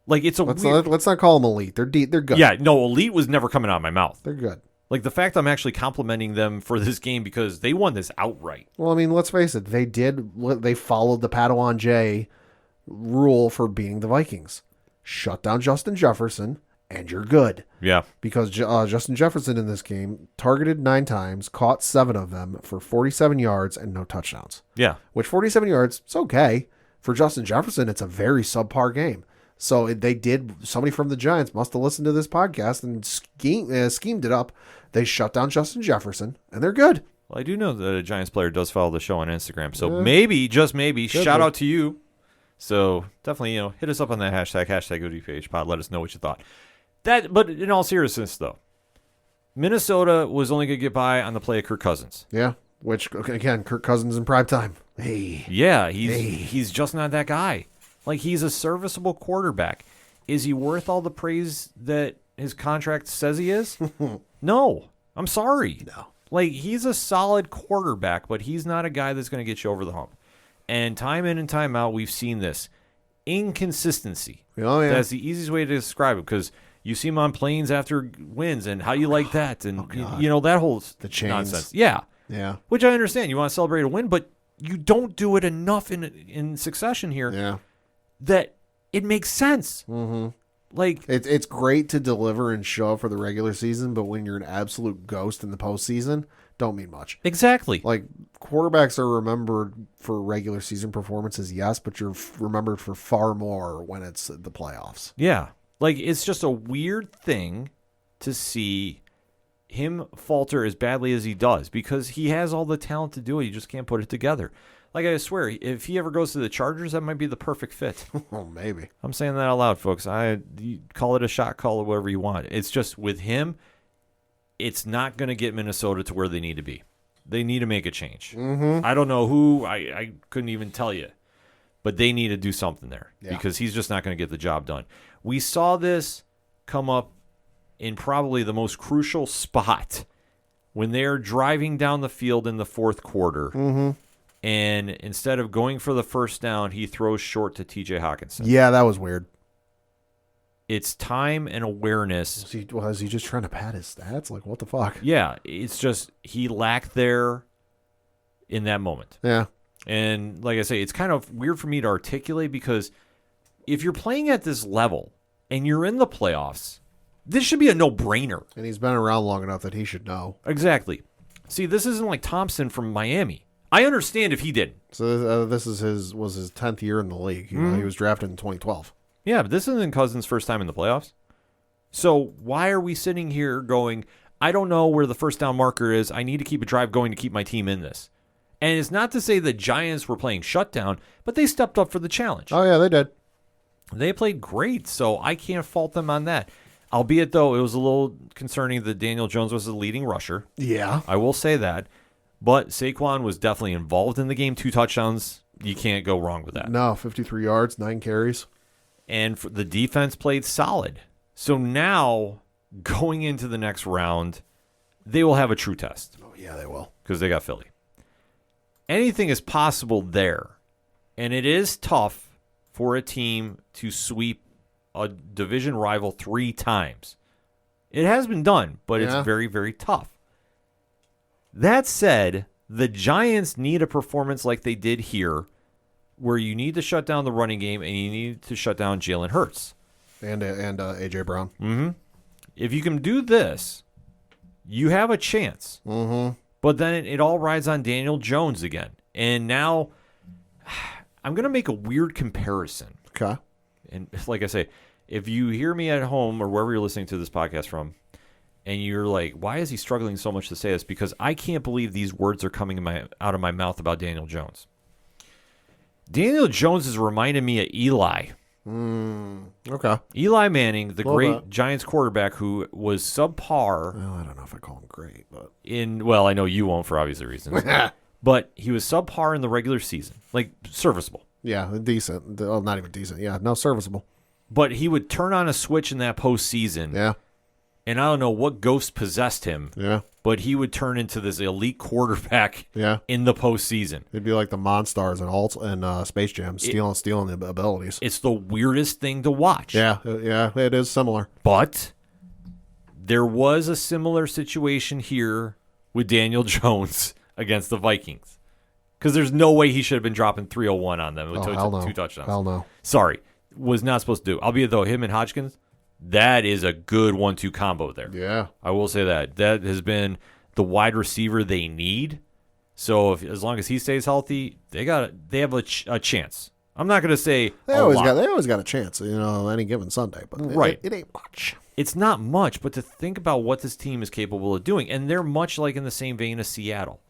Like it's a let's not call them elite. They're good. Yeah, no, elite was never coming out of my mouth. They're good. Like the fact I'm actually complimenting them for this game because they won this outright. Well, I mean, let's face it. They followed the Padawan J rule for beating the Vikings. Shut down Justin Jefferson, and you're good. Yeah, because Justin Jefferson in this game targeted 9 times, caught 7 of them for 47 yards and no touchdowns. Yeah, which 47 yards, it's okay. For Justin Jefferson, it's a very subpar game. So somebody from the Giants must have listened to this podcast and schemed it up. They shut down Justin Jefferson, and they're good. Well, I do know that a Giants player does follow the show on Instagram. So maybe, just maybe, shout out to you. So definitely, hit us up on that hashtag ODPH pod. Let us know what you thought. But in all seriousness, though, Minnesota was only going to get by on the play of Kirk Cousins. Yeah, which, again, Kirk Cousins in prime time. Hey. Yeah, he's just not that guy. Like, he's a serviceable quarterback. Is he worth all the praise that his contract says he is? No. I'm sorry. No. Like, he's a solid quarterback, but he's not a guy that's going to get you over the hump. And time in and time out, we've seen this. Inconsistency. Oh, yeah. That's the easiest way to describe it, because you see him on planes after wins, and how you like that, and that whole the chains. Nonsense. Yeah. Yeah. Which I understand. You want to celebrate a win, but you don't do it enough in succession here. Yeah. That it makes sense. Mm-hmm. Like it's great to deliver and show up for the regular season, but when you're an absolute ghost in the postseason, don't mean much. Exactly. Like, quarterbacks are remembered for regular season performances, yes, but you're remembered for far more when it's the playoffs. Yeah. Like, it's just a weird thing to see him falter as badly as he does, because he has all the talent to do it. You just can't put it together. Like, I swear, if he ever goes to the Chargers, that might be the perfect fit. Oh, maybe. I'm saying that out loud, folks. You call it a shot, call it whatever you want. It's just, with him, it's not going to get Minnesota to where they need to be. They need to make a change. Mm-hmm. I don't know who. I couldn't even tell you. But they need to do something there, because he's just not going to get the job done. We saw this come up in probably the most crucial spot when they're driving down the field in the fourth quarter. Mm-hmm. And instead of going for the first down, he throws short to TJ Hawkinson. Yeah, that was weird. It's time and awareness. Was he just trying to pad his stats? Like, what the fuck? Yeah, it's just he lacked there in that moment. Yeah. And like I say, it's kind of weird for me to articulate, because if you're playing at this level and you're in the playoffs, this should be a no-brainer. And he's been around long enough that he should know. Exactly. See, this isn't like Thompson from Miami. I understand if he didn't. So this is his 10th year in the league. You know, he was drafted in 2012. Yeah, but this isn't Cousins' first time in the playoffs. So why are we sitting here going, I don't know where the first down marker is. I need to keep a drive going to keep my team in this. And it's not to say the Giants were playing shutdown, but they stepped up for the challenge. Oh, yeah, they did. They played great, so I can't fault them on that. Albeit, though, it was a little concerning that Daniel Jones was the leading rusher. Yeah. I will say that. But Saquon was definitely involved in the game. 2 touchdowns. You can't go wrong with that. No, 53 yards, 9 carries. And the defense played solid. So now, going into the next round, they will have a true test. Oh, yeah, they will. Because they got Philly. Anything is possible there. And it is tough for a team to sweep a division rival 3 times. It has been done, but it's very, very tough. That said, the Giants need a performance like they did here, where you need to shut down the running game and you need to shut down Jalen Hurts. And A.J. Brown. Mm-hmm. If you can do this, you have a chance. Mm-hmm. But then it all rides on Daniel Jones again. And now I'm going to make a weird comparison. Okay. And like I say, if you hear me at home or wherever you're listening to this podcast from, and you're like, why is he struggling so much to say this? Because I can't believe these words are coming out of my mouth about Daniel Jones. Daniel Jones is reminding me of Eli. Okay. Eli Manning, the great bit. Giants quarterback who was subpar. Well, I don't know if I call him great, but Well, I know you won't for obvious reasons. But he was subpar in the regular season, like serviceable. yeah, decent. Well, not even decent. Yeah, no, serviceable. But he would turn on a switch in that postseason. Yeah, And I don't know what ghost possessed him, yeah, but he would turn into this elite quarterback yeah. in the postseason. It'd be like the Monstars and Space Jam, stealing the abilities. It's the weirdest thing to watch. Yeah, it is similar. But there was a similar situation here with Daniel Jones against the Vikings. Because there's no way he should have been dropping 301 on them with Hell no. 2 touchdowns. Hell no. Sorry. Was not supposed to do. Albeit, though, him and Hodgkins, that is a good 1-2 combo there. Yeah. I will say that. That has been the wide receiver they need. So as long as he stays healthy, they have a chance. I'm not going to say They always got a chance, any given Sunday, but Right. it ain't much. It's not much, but to think about what this team is capable of doing, and they're much like in the same vein as Seattle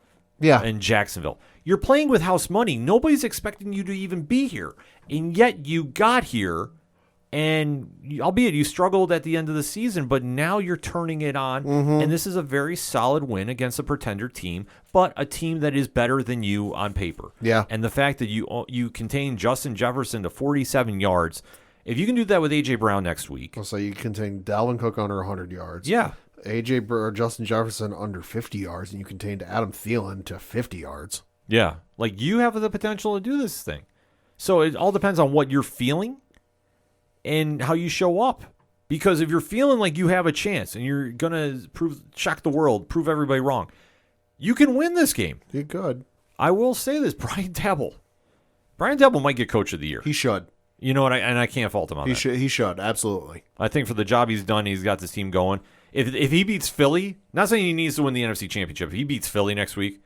Yeah. and Jacksonville. You're playing with house money. Nobody's expecting you to even be here, and yet you got here. And albeit you struggled at the end of the season, but now you're turning it on, and this is a very solid win against a pretender team, but a team that is better than you on paper. Yeah. And the fact that you contain Justin Jefferson to 47 yards, if you can do that with A.J. Brown next week. So you contain Dalvin Cook under 100 yards. Yeah. or Justin Jefferson under 50 yards, and you contained Adam Thielen to 50 yards. Yeah. Like, you have the potential to do this thing. So it all depends on what you're feeling and how you show up. Because if you're feeling like you have a chance and you're going to shock the world, prove everybody wrong, you can win this game. You could. I will say this, Brian Dabble might get coach of the year. He should. You know what? I can't fault him on that. He should. Absolutely. I think for the job he's done, he's got this team going. If he beats Philly, not saying he needs to win the NFC Championship. If he beats Philly next week,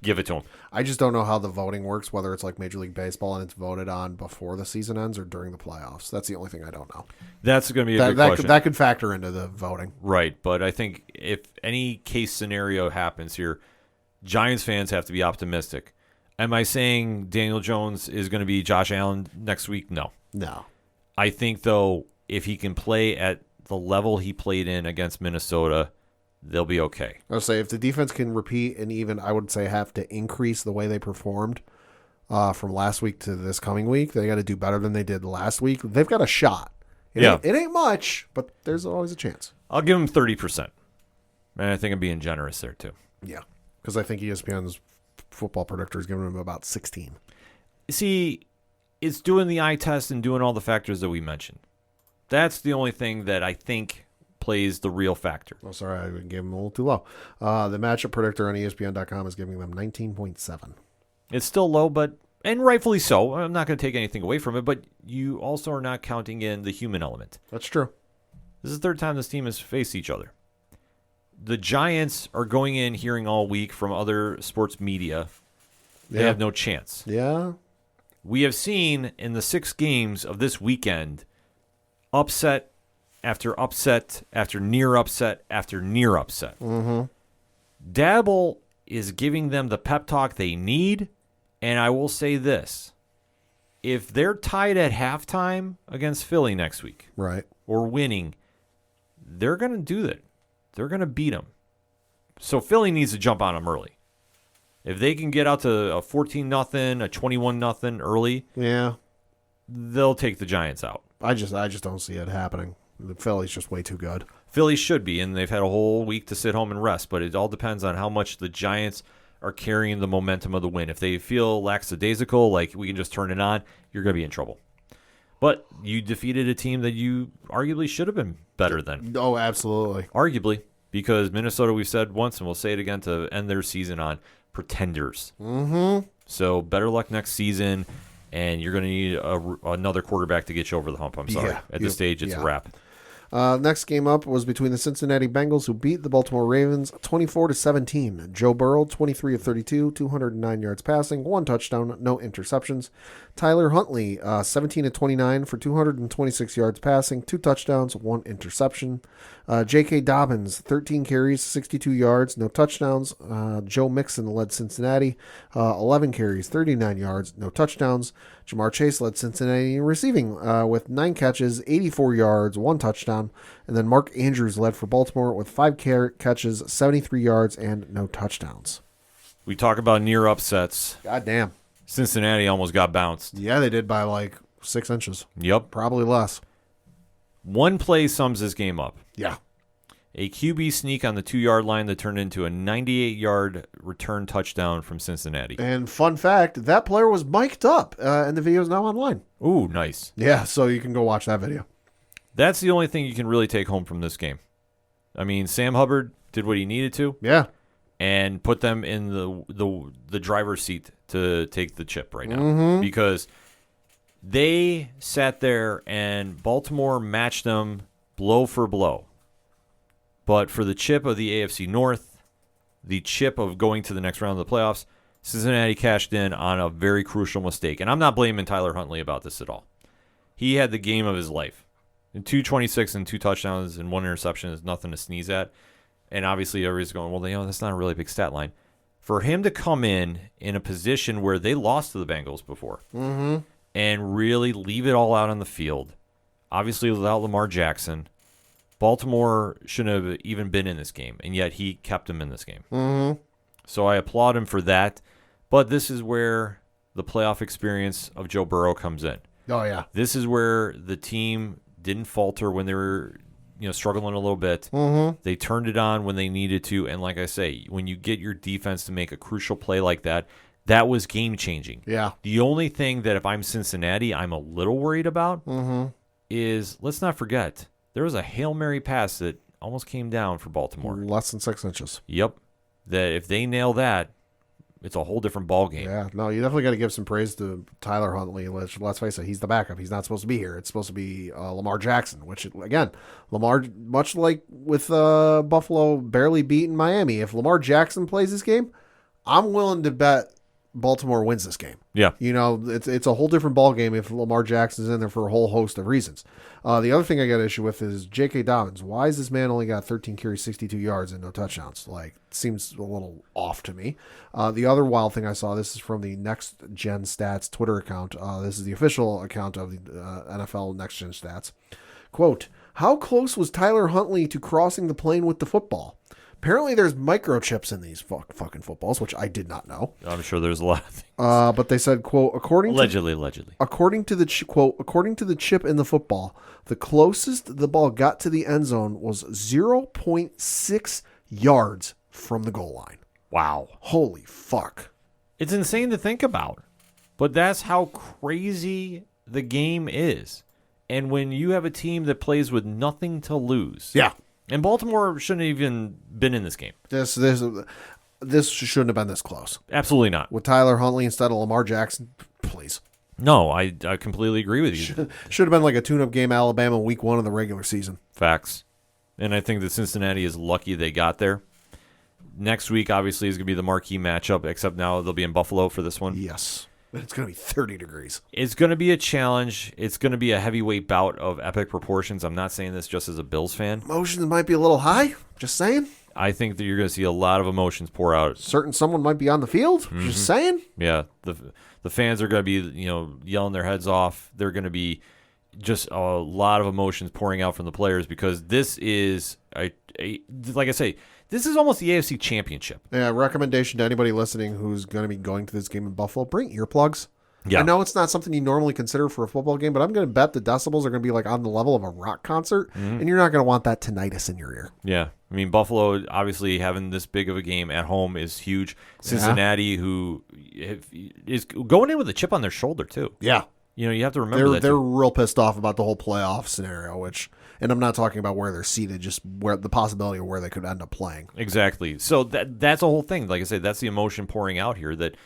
give it to him. I just don't know how the voting works, whether it's like Major League Baseball and it's voted on before the season ends or during the playoffs. That's the only thing I don't know. That's going to be a good question. That could factor into the voting. Right, but I think if any case scenario happens here, Giants fans have to be optimistic. Am I saying Daniel Jones is going to be Josh Allen next week? No. No. I think, though, if he can play at the level he played in against Minnesota, they'll be okay. I'll say if the defense can repeat and even, I would say, have to increase the way they performed from last week to this coming week, they got to do better than they did last week. They've got a shot. It ain't much, but there's always a chance. I'll give him 30%. And I think I'm being generous there, too. Yeah, because I think ESPN's football predictor is giving him about 16. See, it's doing the eye test and doing all the factors that we mentioned. That's the only thing that I think plays the real factor. Oh, sorry, I gave him a little too low. The matchup predictor on ESPN.com is giving them 19.7. It's still low, and rightfully so. I'm not going to take anything away from it, but you also are not counting in the human element. That's true. This is the third time this team has faced each other. The Giants are going in hearing all week from other sports media. They have no chance. Yeah. We have seen in the 6 games of this weekend upset after upset after near upset after near upset. Mm-hmm. Dabble is giving them the pep talk they need, and I will say this. If they're tied at halftime against Philly next week, Right. or winning, they're going to do that. They're going to beat them. So Philly needs to jump on them early. If they can get out to a 14-0, a 21-0 early, Yeah. they'll take the Giants out. I just don't see it happening. The Philly's just way too good. Philly should be, and they've had a whole week to sit home and rest, but it all depends on how much the Giants are carrying the momentum of the win. If they feel lackadaisical, like we can just turn it on, you're going to be in trouble. But you defeated a team that you arguably should have been better than. Oh, absolutely. Arguably, because Minnesota, we've said once, and we'll say it again to end their season on, pretenders. Mm-hmm. So better luck next season, and you're going to need another quarterback to get you over the hump. I'm sorry. Yeah. At this stage, it's a wrap. Next game up was between the Cincinnati Bengals, who beat the Baltimore Ravens 24-17. Joe Burrow, 23 of 32, 209 yards passing, 1 touchdown, no interceptions. Tyler Huntley, 17 of 29 for 226 yards passing, 2 touchdowns, 1 interception. J.K. Dobbins, 13 carries, 62 yards, no touchdowns. Joe Mixon led Cincinnati, 11 carries, 39 yards, no touchdowns. Jamar Chase led Cincinnati in receiving with 9 catches, 84 yards, 1 touchdown. And then Mark Andrews led for Baltimore with 5 catches, 73 yards, and no touchdowns. We talk about near upsets. God damn. Cincinnati almost got bounced. Yeah, they did by like 6 inches. Yep. Probably less. One play sums this game up. Yeah. A QB sneak on the 2-yard line that turned into a 98-yard return touchdown from Cincinnati. And fun fact, that player was mic'd up, and the video is now online. Ooh, nice. Yeah, so you can go watch that video. That's the only thing you can really take home from this game. I mean, Sam Hubbard did what he needed to. Yeah. And put them in the driver's seat to take the chip right now. Because they sat there and Baltimore matched them blow for blow. But for the chip of the AFC North, the chip of going to the next round of the playoffs, Cincinnati cashed in on a very crucial mistake. And I'm not blaming Tyler Huntley about this at all. He had the game of his life. And 226 and 2 touchdowns and 1 interception is nothing to sneeze at. And obviously everybody's going, well, that's not a really big stat line. For him to come in a position where they lost to the Bengals before and really leave it all out on the field, obviously without Lamar Jackson, Baltimore shouldn't have even been in this game, and yet he kept them in this game. So I applaud him for that. But this is where the playoff experience of Joe Burrow comes in. Oh, yeah. This is where the team didn't falter when they were struggling a little bit. They turned it on when they needed to, and like I say, when you get your defense to make a crucial play like that, that was game-changing. Yeah. The only thing that if I'm Cincinnati, I'm a little worried about is, let's not forget, there was a Hail Mary pass that almost came down for Baltimore. Less than 6 inches. Yep. That if they nail that, it's a whole different ball game. Yeah, no, you definitely got to give some praise to Tyler Huntley. Let's face it, he's the backup. He's not supposed to be here. It's supposed to be Lamar Jackson, which, again, Lamar, much like with Buffalo barely beating Miami, if Lamar Jackson plays this game, I'm willing to bet Baltimore wins this game. Yeah. It's a whole different ball game if Lamar Jackson's in there for a whole host of reasons. The other thing I got an issue with is J.K. Dobbins. Why is this man only got 13 carries, 62 yards, and no touchdowns? Seems a little off to me. The other wild thing I saw, this is from the Next Gen Stats Twitter account. This is the official account of the NFL Next Gen Stats. Quote, how close was Tyler Huntley to crossing the plane with the football? Apparently there's microchips in these fucking footballs, which I did not know. I'm sure there's a lot of things. But they said, quote, according to the chip in the football, the closest the ball got to the end zone was 0.6 yards from the goal line. Wow. Holy fuck. It's insane to think about. But that's how crazy the game is. And when you have a team that plays with nothing to lose. Yeah. And Baltimore shouldn't have even been in this game. This shouldn't have been this close. Absolutely not. With Tyler Huntley instead of Lamar Jackson, please. No, I completely agree with you. Should have been like a tune-up game, Alabama, week 1 of the regular season. Facts. And I think that Cincinnati is lucky they got there. Next week, obviously, is going to be the marquee matchup, except now they'll be in Buffalo for this one. Yes. It's going to be 30 degrees. It's going to be a challenge. It's going to be a heavyweight bout of epic proportions. I'm not saying this just as a Bills fan. Emotions might be a little high. Just saying. I think that you're going to see a lot of emotions pour out. Someone might be on the field. Just saying. Yeah. The fans are going to be, yelling their heads off. They're going to be just a lot of emotions pouring out from the players because this is, like I say, This is almost the AFC Championship. Yeah, recommendation to anybody listening who's going to be going to this game in Buffalo, bring earplugs. Yeah. I know it's not something you normally consider for a football game, but I'm going to bet the decibels are going to be like on the level of a rock concert, and you're not going to want that tinnitus in your ear. Yeah. I mean, Buffalo, obviously, having this big of a game at home is huge. Cincinnati, who is going in with a chip on their shoulder, too. Yeah. You know, you have to remember that. They're too. real pissed off about the whole playoff scenario, and I'm not talking about where they're seated, just where the possibility of where they could end up playing. Exactly. So that's a whole thing. Like I said, that's the emotion pouring out here that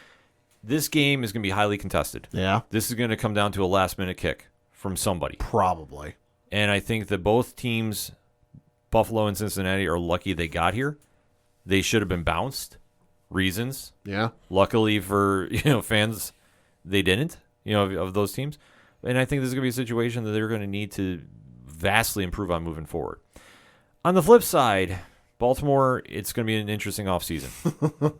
this game is going to be highly contested. Yeah. This is going to come down to a last-minute kick from somebody. Probably. And I think that both teams, Buffalo and Cincinnati, are lucky they got here. They should have been bounced. Reasons. Yeah. Luckily for fans, they didn't. Of those teams. And I think this is going to be a situation that they're going to need to vastly improve on moving forward. On the flip side, Baltimore, it's going to be an interesting offseason.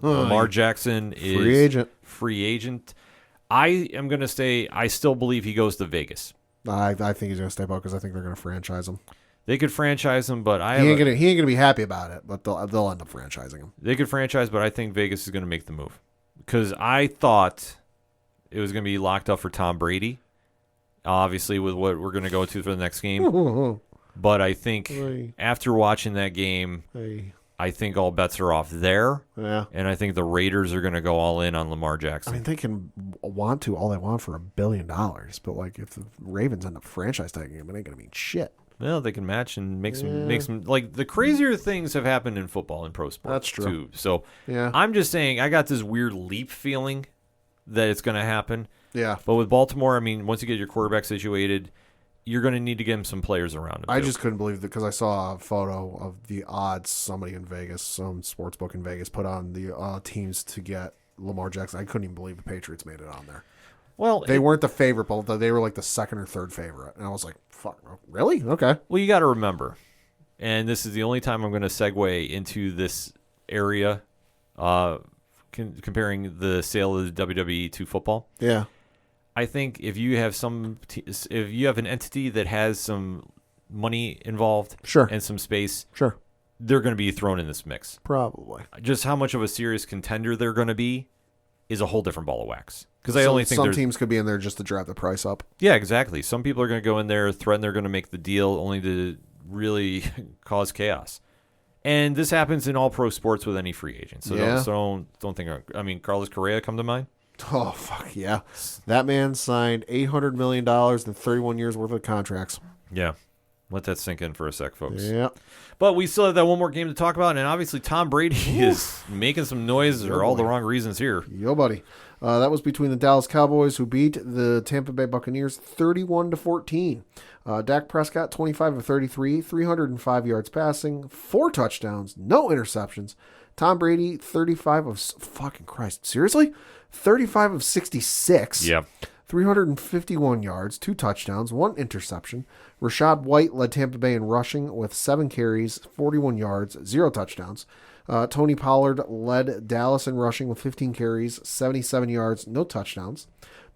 Lamar Jackson is free agent. I am going to say I still believe he goes to Vegas. I think he's going to stay put because I think they're going to franchise him. They could franchise him, but he ain't gonna be happy about it. But they'll end up franchising him. They could franchise, but I think Vegas is going to make the move because I thought it was going to be locked up for Tom Brady, obviously with what we're going to go to for the next game. But I think after watching that game, I think all bets are off there. Yeah. And I think the Raiders are going to go all in on Lamar Jackson. I mean, they can want to all they want for $1 billion, but like if the Ravens end up franchise tagging him, it ain't going to mean shit. Well, they can match and make some like the crazier things have happened in football and pro sports. That's true. Too. So yeah. I'm just saying I got this weird leap feeling that it's going to happen. Yeah. But with Baltimore, I mean, once you get your quarterback situated, you're going to need to get him some players around him. I just couldn't believe that because I saw a photo of the odds somebody in Vegas, some sports book in Vegas, put on the teams to get Lamar Jackson. I couldn't even believe the Patriots made it on there. Well, they weren't the favorite, but they were like the second or third favorite. And I was like, fuck, really? Okay. Well, you got to remember, and this is the only time I'm going to segue into this area, comparing the sale of the WWE to football. Yeah. I think if you have if you have an entity that has some money involved, sure, and some space, sure, they're going to be thrown in this mix. Probably. Just how much of a serious contender they're going to be is a whole different ball of wax. Because I only think some teams could be in there just to drive the price up. Yeah, exactly. Some people are going to go in there, threaten they're going to make the deal, only to really cause chaos. And this happens in all pro sports with any free agent. So don't think. I mean, Carlos Correa come to mind. Oh fuck yeah! That man signed $800 million and 31 years worth of contracts. Yeah, let that sink in for a sec, folks. Yeah. But we still have that one more game to talk about, and obviously Tom Brady is making some noise for all the wrong reasons here. Yo, buddy. That was between the Dallas Cowboys, who beat the Tampa Bay Buccaneers 31-14. Dak Prescott, 25 of 33, 305 yards passing, 4 touchdowns, no interceptions. Tom Brady, 35 of fucking Christ, seriously? 35 of 66. Yeah. 351 yards, 2 touchdowns, 1 interception. Rashad White led Tampa Bay in rushing with 7 carries, 41 yards, 0 touchdowns. Tony Pollard led Dallas in rushing with 15 carries, 77 yards, no touchdowns.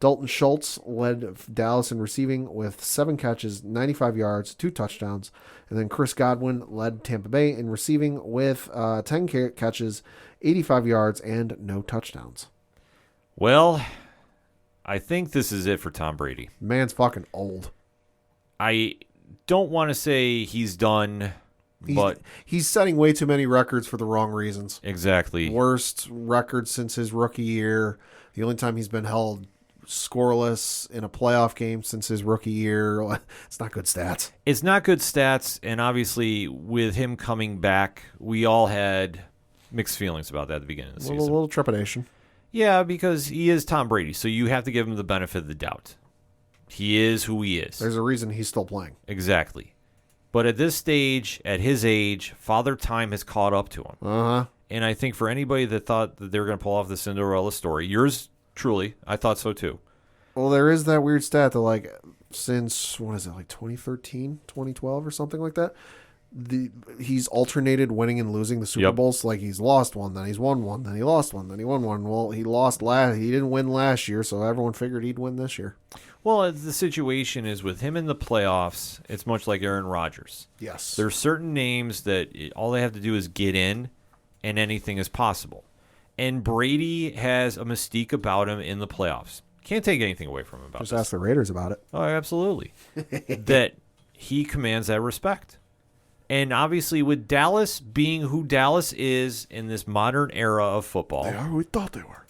Dalton Schultz led Dallas in receiving with 7 catches, 95 yards, 2 touchdowns. And then Chris Godwin led Tampa Bay in receiving with 10 catches, 85 yards, and no touchdowns. Well, I think this is it for Tom Brady. Man's fucking old. I don't want to say he's done, but he's setting way too many records for the wrong reasons. Exactly. Worst record since his rookie year. The only time he's been held scoreless in a playoff game since his rookie year. It's not good stats. It's not good stats, and obviously with him coming back, we all had mixed feelings about that at the beginning of the season. A little trepidation. Yeah, because he is Tom Brady, so you have to give him the benefit of the doubt. He is who he is. There's a reason he's still playing. Exactly. But at this stage, at his age, Father Time has caught up to him. Uh-huh. And I think for anybody that thought that they were going to pull off the Cinderella story, yours truly, I thought so too. Well, there is that weird stat that, like, since, what is it, like 2013, 2012 or something like that? He's alternated winning and losing the Super Bowls. Like, he's lost one, then he's won one, then he lost one, then he won one. Well, he didn't win last year, so everyone figured he'd win this year. Well, the situation is with him in the playoffs, it's much like Aaron Rodgers. Yes. There's certain names that all they have to do is get in, and anything is possible. And Brady has a mystique about him in the playoffs. Can't take anything away from him about Just this. ask the Raiders about it. Oh, absolutely. That he commands that respect. And obviously with Dallas being who Dallas is in this modern era of football, They are who we thought they were.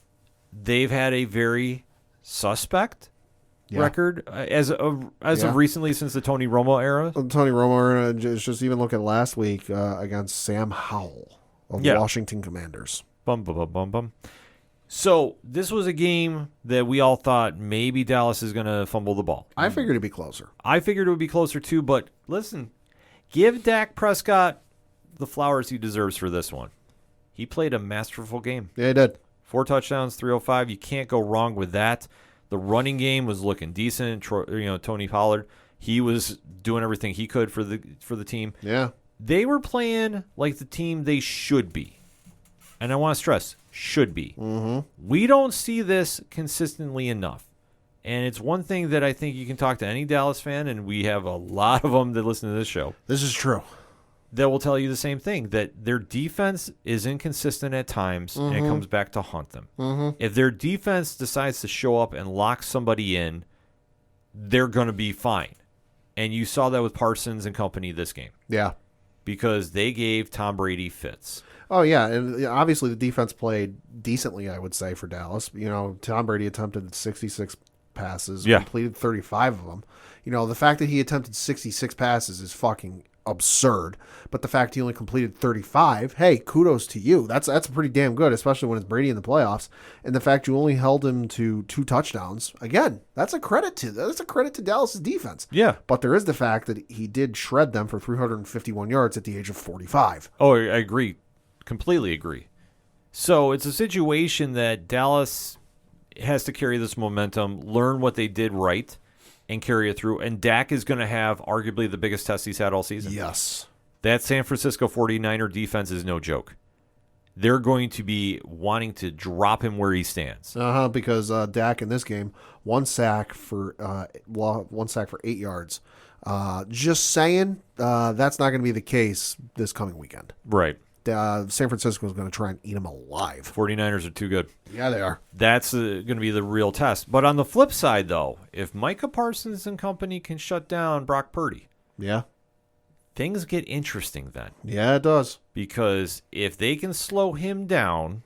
they've had a very suspect record as of recently since the Tony Romo era. Tony Romo, just even look at last week against Sam Howell of Washington Commanders. Bum, bum, bum, bum, bum. So this was a game that we all thought maybe Dallas is going to fumble the ball. I figured it'd be closer. I figured it would be closer too, but listen, give Dak Prescott the flowers he deserves for this one. He played a masterful game. Yeah, he did. 4 touchdowns, 305. You can't go wrong with that. The running game was looking decent. Tony Pollard, he was doing everything he could for the team. Yeah. They were playing like the team they should be. And I want to stress, should be. Mm-hmm. We don't see this consistently enough. And it's one thing that I think you can talk to any Dallas fan, and we have a lot of them that listen to this show, This is true. that will tell you the same thing, that their defense is inconsistent at times, and it comes back to haunt them. Mm-hmm. If their defense decides to show up and lock somebody in, they're going to be fine. And you saw that with Parsons and company this game, Yeah. because they gave Tom Brady fits. Oh, yeah, and obviously the defense played decently, I would say, for Dallas. Tom Brady attempted 66 passes, completed 35 of them. The fact that he attempted 66 passes is fucking absurd, but the fact he only completed 35, hey, kudos to you. That's pretty damn good, especially when it's Brady in the playoffs. And the fact you only held him to 2 touchdowns, again, that's a credit to Dallas's defense. Yeah. But there is the fact that he did shred them for 351 yards at the age of 45. Oh, I agree. Completely agree. So it's a situation that Dallas has to carry this momentum, learn what they did right, and carry it through. And Dak is going to have arguably the biggest test he's had all season. Yes. That San Francisco 49er defense is no joke. They're going to be wanting to drop him where he stands. Because Dak in this game, 1 sack for 8 yards. Just saying, that's not going to be the case this coming weekend. Right. San Francisco is going to try and eat him alive. 49ers are too good. Yeah, they are. That's going to be the real test. But on the flip side, though, if Micah Parsons and company can shut down Brock Purdy, Yeah. things get interesting then. Yeah, it does. Because if they can slow him down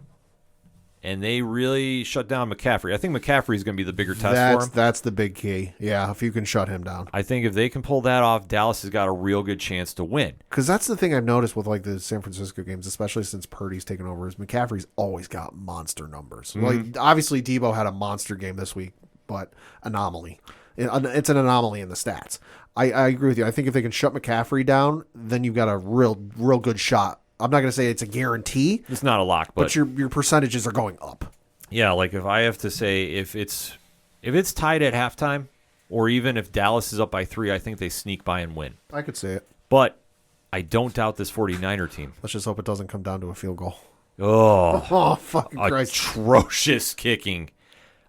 and they really shut down McCaffrey, I think McCaffrey is going to be the bigger test for him. That's the big key. Yeah, if you can shut him down. I think if they can pull that off, Dallas has got a real good chance to win. Because that's the thing I've noticed with the San Francisco games, especially since Purdy's taken over, is McCaffrey's always got monster numbers. Obviously, Debo had a monster game this week, but anomaly. It's an anomaly in the stats. I agree with you. I think if they can shut McCaffrey down, then you've got a real good shot. I'm not going to say it's a guarantee. It's not a lock, but your percentages are going up. Yeah, like if I have to say if it's tied at halftime, or even if Dallas is up by 3, I think they sneak by and win. I could see it. But I don't doubt this 49er team. Let's just hope it doesn't come down to a field goal. Oh, fucking Christ. Atrocious kicking.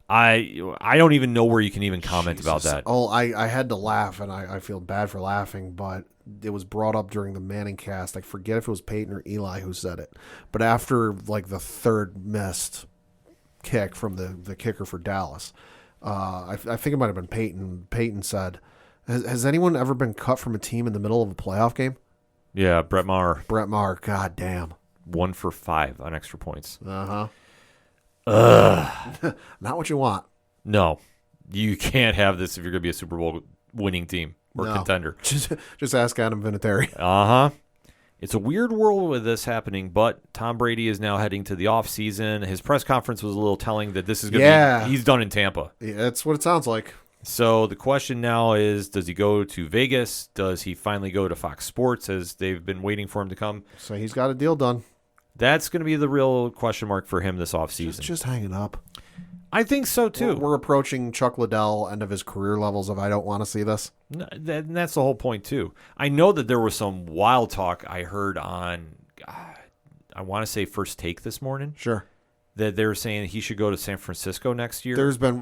I don't even know where you can even comment about that. Oh, I had to laugh, and I feel bad for laughing, but it was brought up during the Manning cast. I forget if it was Peyton or Eli who said it. But after the third missed kick from the kicker for Dallas, I think it might have been Peyton. Peyton said, has anyone ever been cut from a team in the middle of a playoff game? Yeah, Brett Maher. God damn. 1 for 5 on extra points. Uh-huh. Ugh. Not what you want. No. You can't have this if you're going to be a Super Bowl winning team or contender. Just ask Adam Vinatieri. Uh-huh. It's a weird world with this happening, but Tom Brady is now heading to the offseason. His press conference was a little telling that this is going to be, he's done in Tampa. Yeah, that's what it sounds like. So the question now is, does he go to Vegas? Does he finally go to Fox Sports as they've been waiting for him to come? So he's got a deal done. That's going to be the real question mark for him this offseason. Just hanging up. I think so, too. We're approaching Chuck Liddell, end of his career levels of I don't want to see this. That's the whole point, too. I know that there was some wild talk I heard on, I want to say First Take this morning. Sure. That they were saying he should go to San Francisco next year. There's been,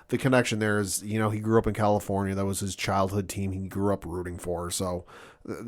the connection there is, he grew up in California. That was his childhood team. He grew up rooting for. So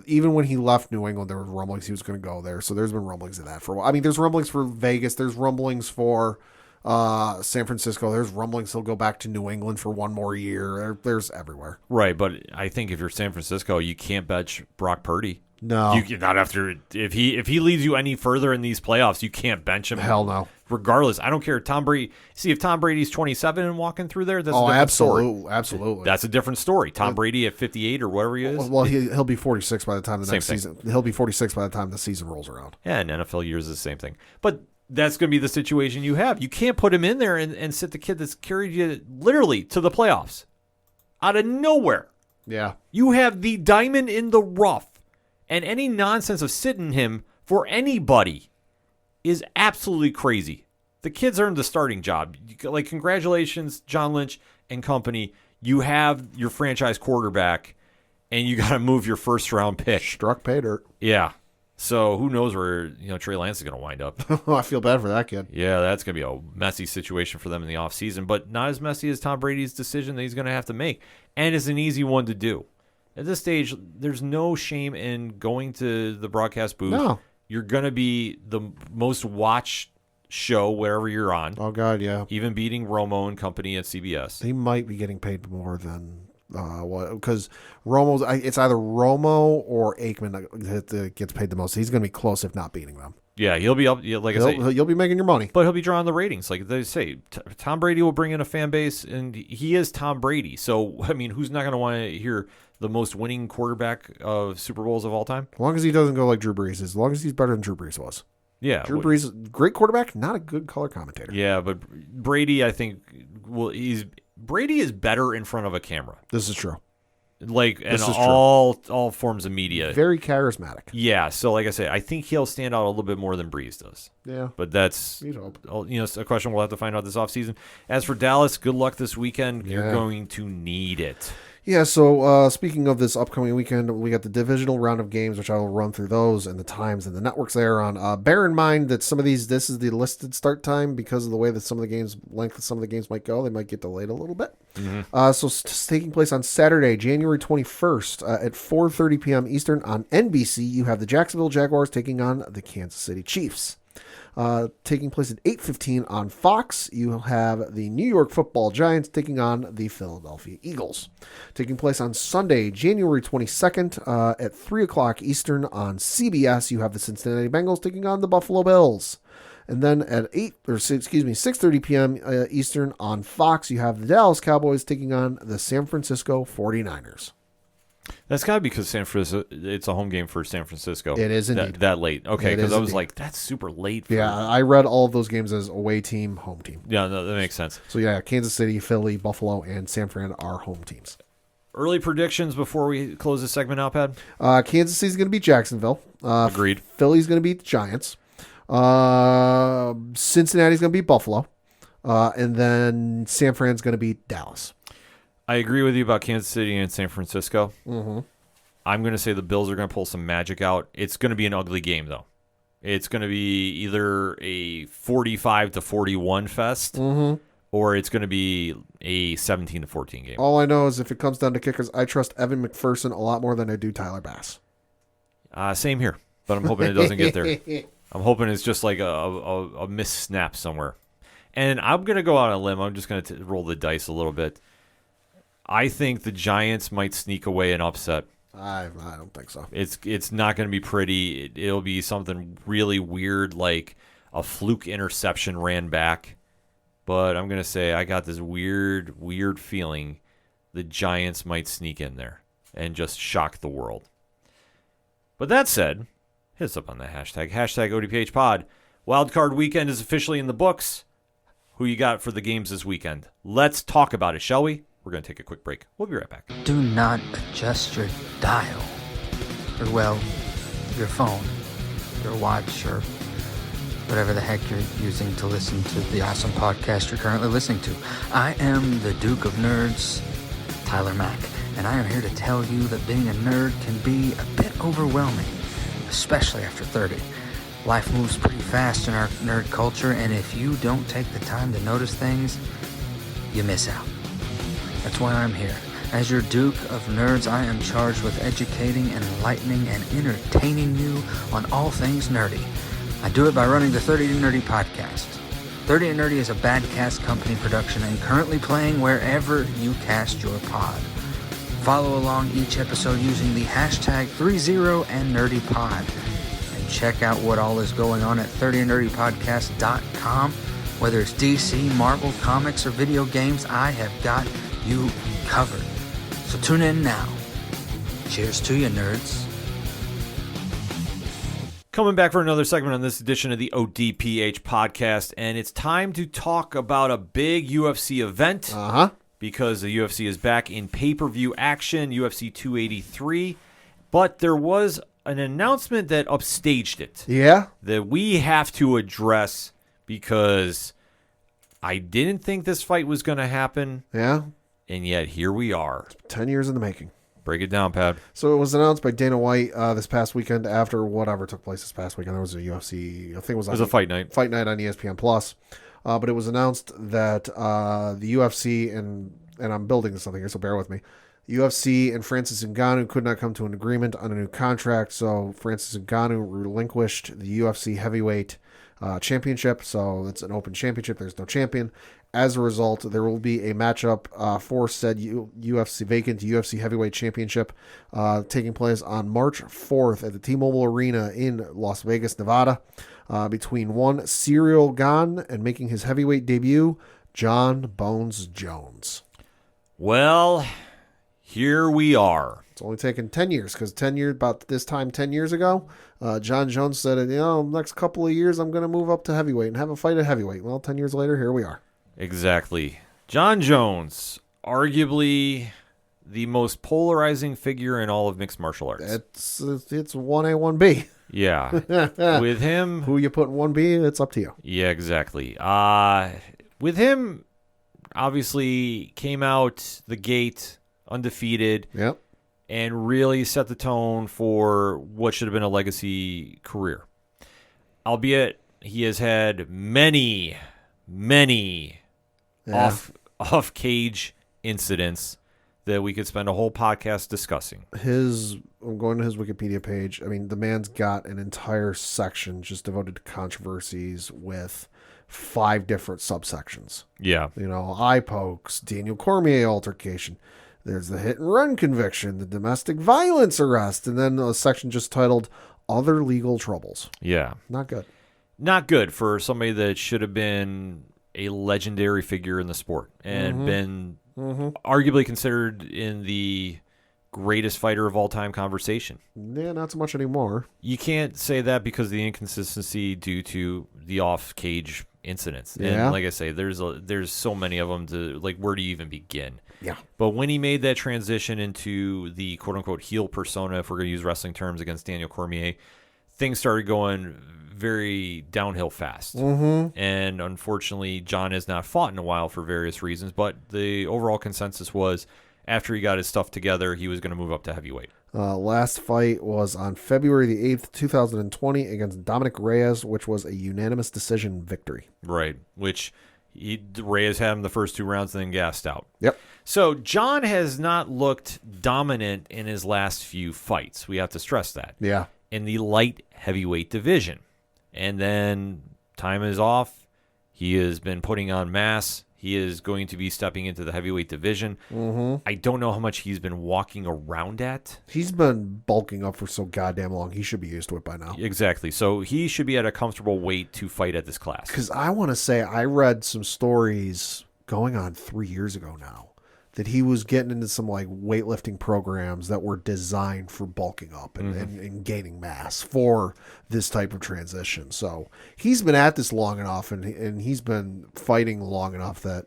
even when he left New England, there were rumblings he was going to go there. So there's been rumblings of that for a while. I mean, there's rumblings for Vegas. There's rumblings for San Francisco. There's rumblings he'll go back to New England for one more year. There's everywhere. Right, but I think if you're San Francisco, you can't bench Brock Purdy. No, you not after if he leads you any further in these playoffs, you can't bench him. Hell no. Regardless, I don't care. Tom Brady. See, if Tom Brady's 27 and walking through there, that's a different absolutely, story. absolutely. That's a different story. Tom Brady at 58 or whatever he is. Well, he'll be 46 by the time the next Same season. He'll be 46 by the time the season rolls around. Yeah, in NFL years is the same thing. But that's going to be the situation you have. You can't put him in there and sit the kid that's carried you literally to the playoffs out of nowhere. Yeah. You have the diamond in the rough. And any nonsense of sitting him for anybody is absolutely crazy. The kid's earned the starting job. Like, congratulations, John Lynch and company. You have your franchise quarterback, and you got to move your first-round pick. Struck pay dirt. Yeah. So who knows where Trey Lance is going to wind up. I feel bad for that kid. Yeah, that's going to be a messy situation for them in the offseason, but not as messy as Tom Brady's decision that he's going to have to make. And it's an easy one to do. At this stage, there's no shame in going to the broadcast booth. No. You're going to be the most watched show wherever you're on. Oh, God, yeah. Even beating Romo and company at CBS. He might be getting paid more than because Romo's. It's either Romo or Aikman that gets paid the most. He's going to be close, if not beating them. Yeah, he'll be up. Like I say, you'll be making your money, but he'll be drawing the ratings. Like they say, Tom Brady will bring in a fan base, and he is Tom Brady. So I mean, who's not going to want to hear the most winning quarterback of Super Bowls of all time? As long as he doesn't go like Drew Brees, as long as he's better than Drew Brees was. Yeah, Drew Brees, great quarterback, not a good color commentator. Yeah, but Brady, I think, Brady is better in front of a camera. This is true. Like, and all forms of media. Very charismatic. Yeah, so like I say, I think he'll stand out a little bit more than Breeze does. Yeah. But that's You'd hope. A question we'll have to find out this offseason. As for Dallas, good luck this weekend. Yeah. You're going to need it. Yeah, so speaking of this upcoming weekend, we got the divisional round of games, which I will run through those and the times and the networks there on. Bear in mind that some of these, this is the listed start time because of the way that some of the games, length of some of the games might go. They might get delayed a little bit. Mm-hmm. So it's taking place on Saturday, January 21st at 4:30 p.m. Eastern on NBC. You have the Jacksonville Jaguars taking on the Kansas City Chiefs. Taking place at 8:15 on Fox, you have the New York Football Giants taking on the Philadelphia Eagles. Taking place on Sunday, January 22nd at 3 o'clock Eastern on CBS, you have the Cincinnati Bengals taking on the Buffalo Bills. And then at 6:30 p.m. Eastern on Fox, you have the Dallas Cowboys taking on the San Francisco 49ers. That's got to be because San Francisco. It's a home game for San Francisco. It is indeed that late. Okay, because I was indeed. like, that's super late. Yeah, I read all of those games as away team, home team. Yeah, no, that makes sense. So yeah, Kansas City, Philly, Buffalo, and San Fran are home teams. Early predictions before we close this segment out, Pad? Kansas City's going to beat Jacksonville. Agreed. Philly's going to beat the Giants. Cincinnati's going to beat Buffalo. And then San Fran's going to beat Dallas. I agree with you about Kansas City and San Francisco. Mm-hmm. I'm going to say the Bills are going to pull some magic out. It's going to be an ugly game, though. It's going to be either a 45-41 fest, Mm-hmm. or it's going to be a 17-14 game. All I know is if it comes down to kickers, I trust Evan McPherson a lot more than I do Tyler Bass. Same here, but I'm hoping it doesn't get there. I'm hoping it's just like a missed snap somewhere. And I'm going to go out on a limb. I'm just going to roll the dice a little bit. I think the Giants might sneak away an upset. I don't think so. It's not going to be pretty. It'll be something really weird, like a fluke interception ran back. But I'm going to say I got this weird feeling the Giants might sneak in there and just shock the world. But that said, hit us up on that hashtag ODPH pod. Wildcard weekend is officially in the books. Who you got for the games this weekend? Let's talk about it, shall we? We're going to take a quick break. We'll be right back. Do not adjust your dial. Or, well, your phone, your watch, or whatever the heck you're using to listen to the awesome podcast you're currently listening to. I am the Duke of Nerds, Tyler Mack, and I am here to tell you that being a nerd can be a bit overwhelming, especially after 30. Life moves pretty fast in our nerd culture, and if you don't take the time to notice things, you miss out. That's why I'm here. As your Duke of Nerds, I am charged with educating, enlightening, and entertaining you on all things nerdy. I do it by running the 30 to Nerdy podcast. 30 to Nerdy is a Badcast Company production and currently playing wherever you cast your pod. Follow along each episode using the hashtag 30andNerdyPod. And check out what all is going on at 30nerdypodcast.com. Whether it's DC, Marvel, comics, or video games, I have got you covered. So tune in now. Cheers to you, nerds. Coming back for another segment on this edition of the ODPH podcast, and it's time to talk about a big UFC event. Because the UFC is back in pay-per-view action, UFC 283. But there was an announcement that upstaged it. Yeah? That we have to address because I didn't think this fight was going to happen. Yeah? And yet here we are. 10 years in the making. Break it down, Pat. So it was announced by Dana White this past weekend after whatever took place this past weekend. There was a UFC, I think it was a fight night. Fight night on ESPN Plus. But it was announced that the UFC, and I'm building something here, so bear with me. UFC and Francis Ngannou could not come to an agreement on a new contract, so Francis Ngannou relinquished the UFC heavyweight championship. So it's an open championship. There's no champion. As a result, there will be a matchup for said UFC vacant UFC heavyweight championship taking place on March 4th at the T-Mobile Arena in Las Vegas, Nevada, between one Ciryl Gane and making his heavyweight debut, John Bones Jones. Well, here we are. It's only taken 10 years because about this time 10 years ago, John Jones said, next couple of years I'm going to move up to heavyweight and have a fight at heavyweight. Well, 10 years later, here we are. Exactly. John Jones, arguably the most polarizing figure in all of mixed martial arts. It's 1A, 1B. Yeah. With him... Who you put in 1B, it's up to you. Yeah, exactly. With him, obviously, came out the gate undefeated. Yep. And really set the tone for what should have been a legacy career. Albeit, he has had many off-cage incidents that we could spend a whole podcast discussing. I'm going to his Wikipedia page. I mean, the man's got an entire section just devoted to controversies with 5 different subsections. Yeah. Eye pokes, Daniel Cormier altercation. There's the hit and run conviction, the domestic violence arrest, and then a section just titled Other Legal Troubles. Yeah. Not good. Not good for somebody that should have been a legendary figure in the sport and been arguably considered in the greatest fighter of all time conversation. Yeah, not so much anymore. You can't say that because of the inconsistency due to the off-cage incidents. Yeah. And like I say, there's so many of them to, like, where do you even begin? Yeah. But when he made that transition into the quote-unquote heel persona, if we're going to use wrestling terms, against Daniel Cormier, things started going very downhill fast. And unfortunately, John has not fought in a while for various reasons, but the overall consensus was after he got his stuff together, he was going to move up to heavyweight. Last fight was on February the 8th, 2020 against Dominic Reyes, which was a unanimous decision victory. Right, which Reyes had him the first 2 rounds and then gassed out. Yep. So John has not looked dominant in his last few fights. We have to stress that. Yeah. In the light heavyweight division. And then time is off. He has been putting on mass. He is going to be stepping into the heavyweight division. I don't know how much he's been walking around at. He's been bulking up for so goddamn long. He should be used to it by now. Exactly. So he should be at a comfortable weight to fight at this class. Because I want to say I read some stories going on 3 years ago now that he was getting into some like weightlifting programs that were designed for bulking up and gaining mass for this type of transition. So he's been at this long enough and he's been fighting long enough that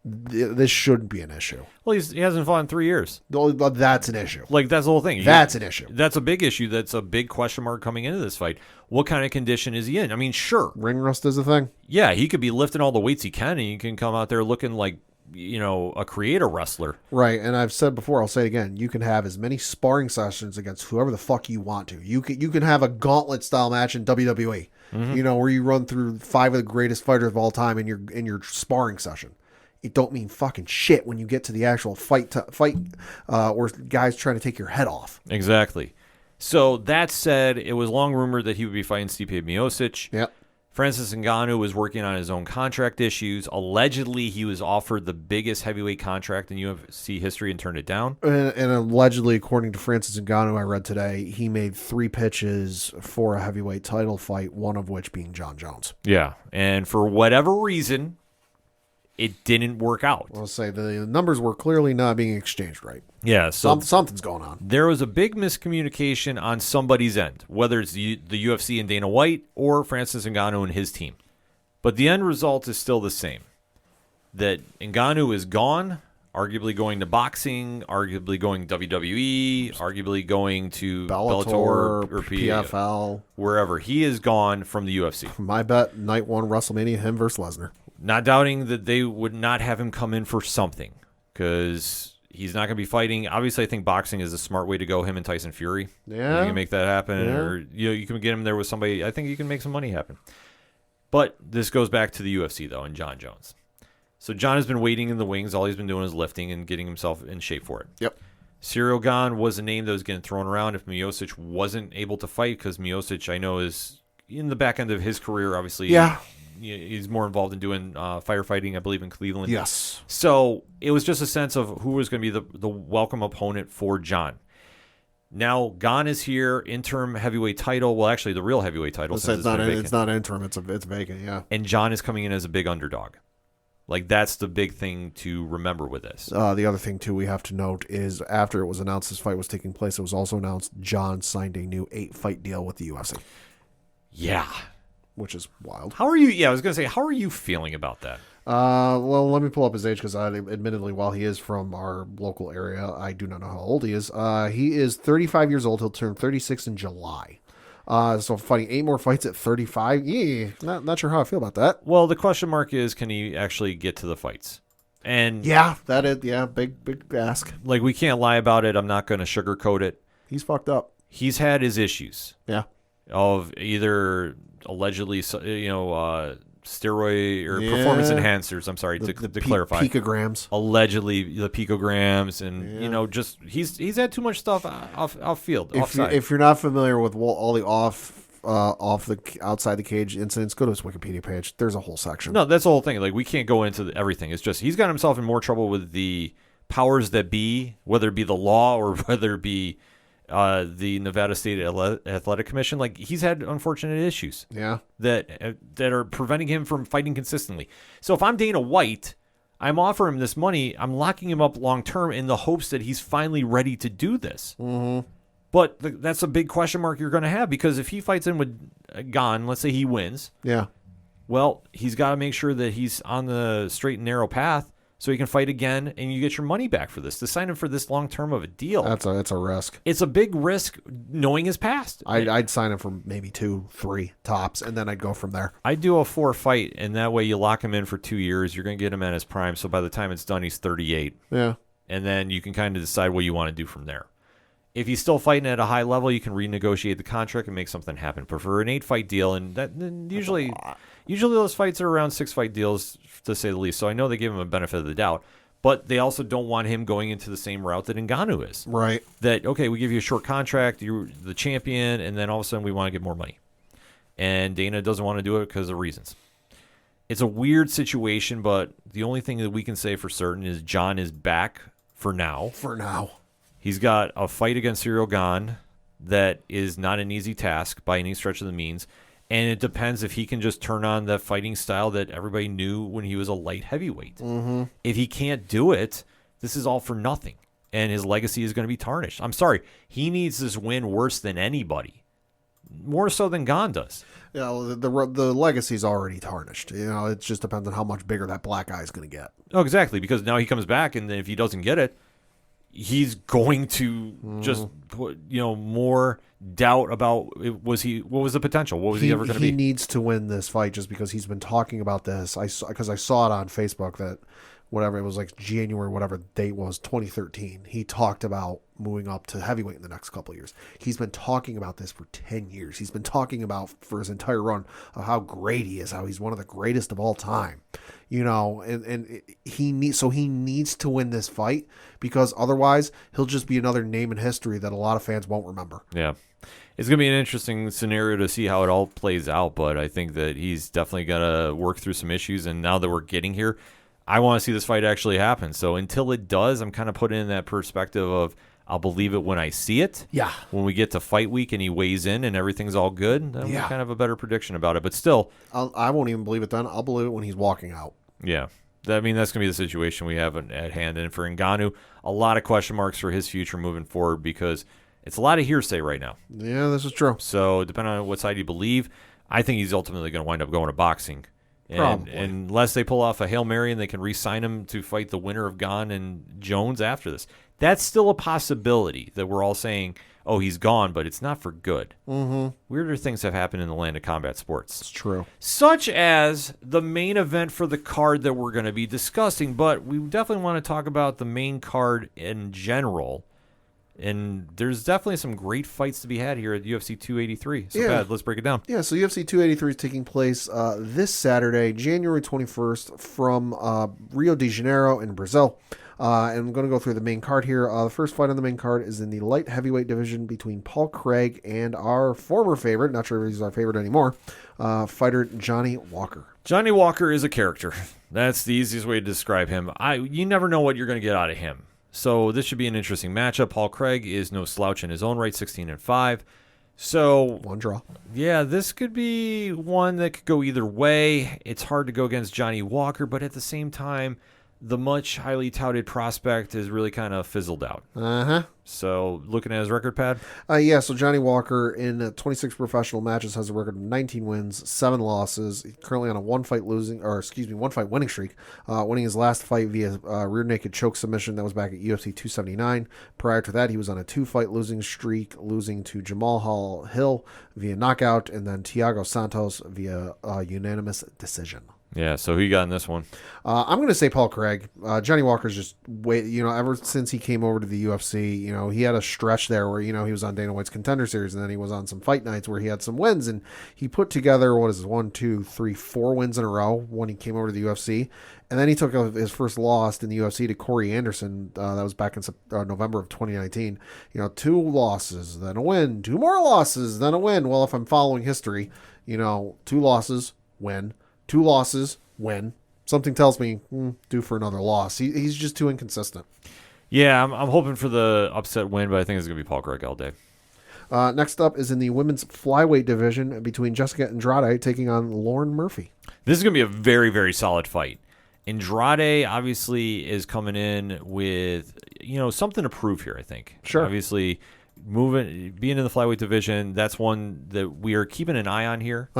this shouldn't be an issue. Well, he hasn't fought in 3 years. That's an issue. Like, that's the whole thing. That's an issue. That's a big issue. That's a big question mark coming into this fight. What kind of condition is he in? I mean, sure. Ring rust is a thing. Yeah, he could be lifting all the weights he can, and he can come out there looking like, a creator wrestler. Right, and I've said before, I'll say it again, you can have as many sparring sessions against whoever the fuck you want to. You can have a gauntlet style match in WWE, where you run through 5 of the greatest fighters of all time in your sparring session. it don't mean fucking shit when you get to the actual fight, or guys trying to take your head off. Exactly. So that said, it was long rumored that he would be fighting Stipe Miocic. Yep. Francis Ngannou was working on his own contract issues. Allegedly, he was offered the biggest heavyweight contract in UFC history and turned it down. And allegedly, according to Francis Ngannou, I read today, he made 3 pitches for a heavyweight title fight, one of which being John Jones. Yeah, and for whatever reason, it didn't work out. I'll say the numbers were clearly not being exchanged right. Yeah, so Something's going on. there was a big miscommunication on somebody's end, whether it's the UFC and Dana White or Francis Ngannou and his team. But the end result is still the same. That Ngannou is gone, arguably going to boxing, arguably going to WWE, arguably going to Bellator or PFL. wherever. He is gone from the UFC. My bet, night 1 WrestleMania, him versus Lesnar. Not doubting that they would not have him come in for something, because he's not going to be fighting. Obviously, I think boxing is a smart way to go, him and Tyson Fury. Yeah. You can make that happen, Yeah. or you can get him there with somebody. I think you can make some money happen. But this goes back to the UFC, though, and John Jones. So John has been waiting in the wings. All he's been doing is lifting and getting himself in shape for it. Yep. Cyril Gane was a name that was getting thrown around if Miocic wasn't able to fight, because Miocic, I know, is in the back end of his career, obviously. Yeah. He's more involved in doing firefighting, I believe, in Cleveland. Yes. So it was just a sense of who was going to be the welcome opponent for John. Now, Gane is here, interim heavyweight title. Well, actually, the real heavyweight title. It's not interim. It's vacant, yeah. And John is coming in as a big underdog. Like, that's the big thing to remember with this. The other thing, too, we have to note is after it was announced this fight was taking place, it was also announced John signed a new 8-fight deal with the UFC. Yeah. Which is wild. How are you? Yeah, I was going to say, how are you feeling about that? Well, let me pull up his age because admittedly, while he is from our local area, I do not know how old he is. He is 35 years old. He'll turn 36 in July. So fighting 8 more fights at 35. Yeah, not sure how I feel about that. Well, the question mark is, can he actually get to the fights? And yeah, that is, yeah, big ask. Like, we can't lie about it. I'm not going to sugarcoat it. He's fucked up. He's had his issues. Yeah. Of either allegedly, steroid or performance enhancers. I'm sorry to clarify. Picograms. Allegedly the picograms, and just he's had too much stuff off field. If you're not familiar with all the outside the cage incidents, go to his Wikipedia page. There's a whole section. No, that's the whole thing. Like, we can't go into everything. It's just he's got himself in more trouble with the powers that be, whether it be the law or whether it be the Nevada State Athletic Commission. Like, he's had unfortunate issues. Yeah. That are preventing him from fighting consistently. So if I'm Dana White, I'm offering him this money. I'm locking him up long term in the hopes that he's finally ready to do this. Mm-hmm. But that's a big question mark you're going to have, because if he fights in with Gane, let's say he wins. Yeah. Well, he's got to make sure that he's on the straight and narrow path so he can fight again, and you get your money back for this. To sign him for this long term of a deal, that's a risk. It's a big risk knowing his past. I'd sign him for maybe 2-3 tops, and then I'd go from there. I'd do a 4 fight, and that way you lock him in for 2 years. You're going to get him at his prime, so by the time it's done, he's 38. Yeah. And then you can kind of decide what you want to do from there. If he's still fighting at a high level, you can renegotiate the contract and make something happen. But for an 8-fight deal, and usually those fights are around 6-fight deals, to say the least. So I know they give him a benefit of the doubt, but they also don't want him going into the same route that Ngannou is. Right. That, okay, we give you a short contract, you're the champion, and then all of a sudden we want to get more money. And Dana doesn't want to do it because of reasons. It's a weird situation, but the only thing that we can say for certain is John is back for now. For now. He's got a fight against Cyril Gane that is not an easy task by any stretch of the means. And it depends if he can just turn on the fighting style that everybody knew when he was a light heavyweight. Mm-hmm. If he can't do it, this is all for nothing. And his legacy is going to be tarnished. I'm sorry. He needs this win worse than anybody. More so than Gane does. Yeah, the legacy's already tarnished. It just depends on how much bigger that black eye is going to get. Oh, exactly. Because now he comes back, and then if he doesn't get it, he's going to just put, more doubt about what was the potential? What was he ever going to be? He needs to win this fight just because he's been talking about this. Because I saw it on Facebook that whatever, it was like January, whatever the date was, 2013, he talked about moving up to heavyweight in the next couple of years. He's been talking about this for 10 years. He's been talking about for his entire run of how great he is, how he's one of the greatest of all time. And he needs to win this fight, because otherwise he'll just be another name in history that a lot of fans won't remember. Yeah. It's going to be an interesting scenario to see how it all plays out, but I think that he's definitely going to work through some issues, and now that we're getting here, I want to see this fight actually happen. So until it does, I'm kind of putting in that perspective of I'll believe it when I see it. Yeah. When we get to fight week and he weighs in and everything's all good, then we kind of have a better prediction about it. But still, I won't even believe it then. I'll believe it when he's walking out. yeah. I mean, that's going to be the situation we have at hand. And for Ngannou, a lot of question marks for his future moving forward, because it's a lot of hearsay right now. Yeah, this is true. So depending on what side you believe, I think he's ultimately going to wind up going to boxing. Probably. And unless they pull off a Hail Mary and they can re-sign him to fight the winner of Gane and Jones after this. That's still a possibility that we're all saying, oh, he's gone, but it's not for good. Mm-hmm. Weirder things have happened in the land of combat sports. It's true. Such as the main event for the card that we're going to be discussing, but we definitely want to talk about the main card in general. And there's definitely some great fights to be had here at UFC 283. So, Pat, let's break it down. Yeah, so UFC 283 is taking place this Saturday, January 21st, from Rio de Janeiro in Brazil. And I'm going to go through the main card here. The first fight on the main card is in the light heavyweight division between Paul Craig and our former favorite, not sure if he's our favorite anymore, fighter Johnny Walker. Johnny Walker is a character. That's the easiest way to describe him. You never know what you're going to get out of him. So this should be an interesting matchup. Paul Craig is no slouch in his own right, 16-5. So one draw. Yeah, this could be one that could go either way. It's hard to go against Johnny Walker, but at the same time, the much highly touted prospect has really kind of fizzled out. Uh-huh. So looking at his record pad? So Johnny Walker in 26 professional matches has a record of 19 wins, 7 losses. He's currently on a one fight winning streak, winning his last fight via rear naked choke submission. That was back at UFC 279. Prior to that, he was on a 2-fight losing streak, losing to Jamal Hill via knockout, and then Thiago Santos via unanimous decision. Yeah, so who you got in this one? I'm going to say Paul Craig. Johnny Walker's just ever since he came over to the UFC, he had a stretch there where, he was on Dana White's Contender Series, and then he was on some fight nights where he had some wins, and he put together, 4 wins in a row when he came over to the UFC. And then he took his first loss in the UFC to Corey Anderson. That was back in November of 2019. 2 losses, then a win, 2 more losses, then a win. Well, if I'm following history, 2 losses, win. 2 losses, win. Something tells me due for another loss. He's just too inconsistent. Yeah, I'm hoping for the upset win, but I think it's going to be Paul Craig all day. Next up is in the women's flyweight division between Jessica Andrade taking on Lauren Murphy. This is going to be a very, very solid fight. Andrade obviously is coming in with, something to prove here, I think. Sure. Obviously, being in the flyweight division, that's one that we are keeping an eye on here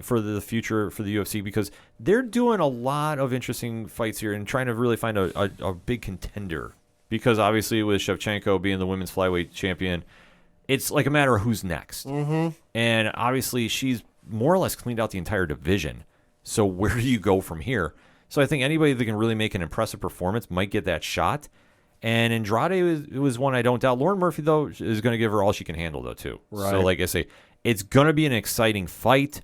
for the future for the UFC, because they're doing a lot of interesting fights here and trying to really find a big contender, because obviously with Shevchenko being the women's flyweight champion, it's like a matter of who's next. Mm-hmm. And obviously she's more or less cleaned out the entire division. So where do you go from here? So I think anybody that can really make an impressive performance might get that shot. And Andrade was one I don't doubt. Lauren Murphy, though, is going to give her all she can handle, though, too. Right. So, like I say, it's going to be an exciting fight.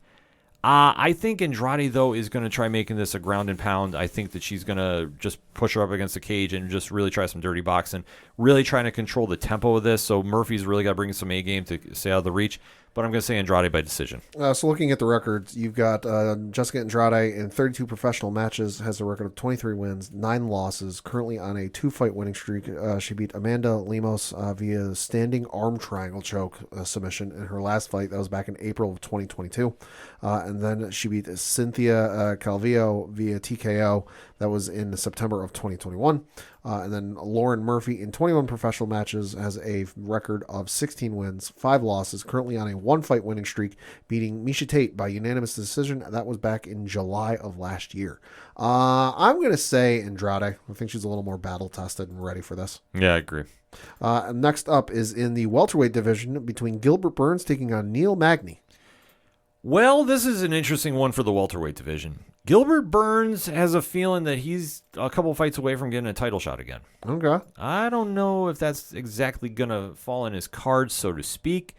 I think Andrade, though, is going to try making this a ground and pound. I think that she's going to just push her up against the cage and just really try some dirty boxing, really trying to control the tempo of this. So Murphy's really got to bring some A-game to stay out of the reach. But I'm going to say Andrade by decision. So looking at the records, you've got Jessica Andrade in 32 professional matches, has a record of 23 wins, 9 losses, currently on a 2-fight winning streak. She beat Amanda Lemos via standing arm triangle choke submission in her last fight. That was back in April of 2022. And then she beat Cynthia Calvillo via TKO. That was in September of 2021. And then Lauren Murphy in 21 professional matches has a record of 16 wins, 5 losses, currently on a 1-fight winning streak, beating Miesha Tate by unanimous decision. That was back in July of last year. I'm going to say Andrade. I think she's a little more battle-tested and ready for this. Yeah, I agree. Next up is in the welterweight division between Gilbert Burns taking on Neil Magny. Well, this is an interesting one for the welterweight division. Gilbert Burns has a feeling that he's a couple fights away from getting a title shot again. Okay. I don't know if that's exactly going to fall in his cards, so to speak,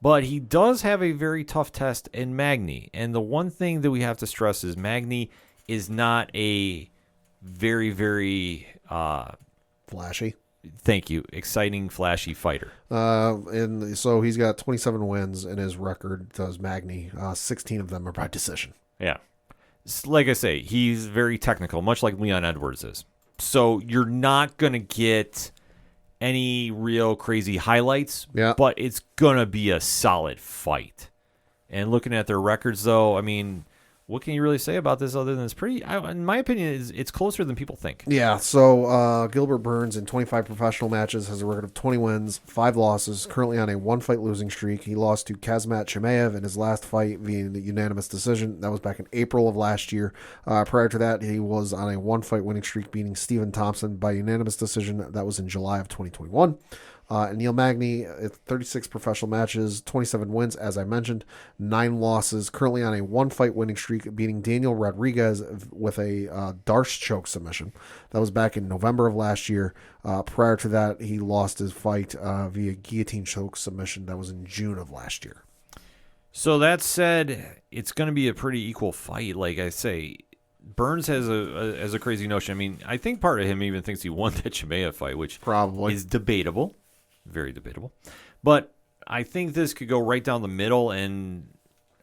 but he does have a very tough test in Magny. And the one thing that we have to stress is Magny is not a very, very, Flashy. thank you, exciting, flashy fighter. And so he's got 27 wins in his record, does Magny. 16 of them are by decision. Yeah. Like I say, he's very technical, much like Leon Edwards is. So you're not going to get any real crazy highlights, Yeah. but it's going to be a solid fight. And looking at their records, though, I mean, what can you really say about this other than it's pretty, in my opinion, it's closer than people think. Yeah, so Gilbert Burns in 25 professional matches has a record of 20 wins, 5 losses, currently on a 1-fight losing streak. He lost to Kazmat Chimaev in his last fight via the unanimous decision. That was back in April of last year. Prior to that, he was on a 1-fight winning streak, beating Stephen Thompson by unanimous decision. That was in July of 2021. Neil Magny, 36 professional matches, 27 wins, as I mentioned, 9 losses, currently on a 1-fight winning streak, beating Daniel Rodriguez with a Darce choke submission. That was back in November of last year. Prior to that, he lost his fight via guillotine choke submission. That was in June of last year. So that said, it's going to be a pretty equal fight. Like I say, Burns has a crazy notion. I mean, I think part of him even thinks he won that Chimaev fight, which Probably is debatable. Very debatable. But I think this could go right down the middle, and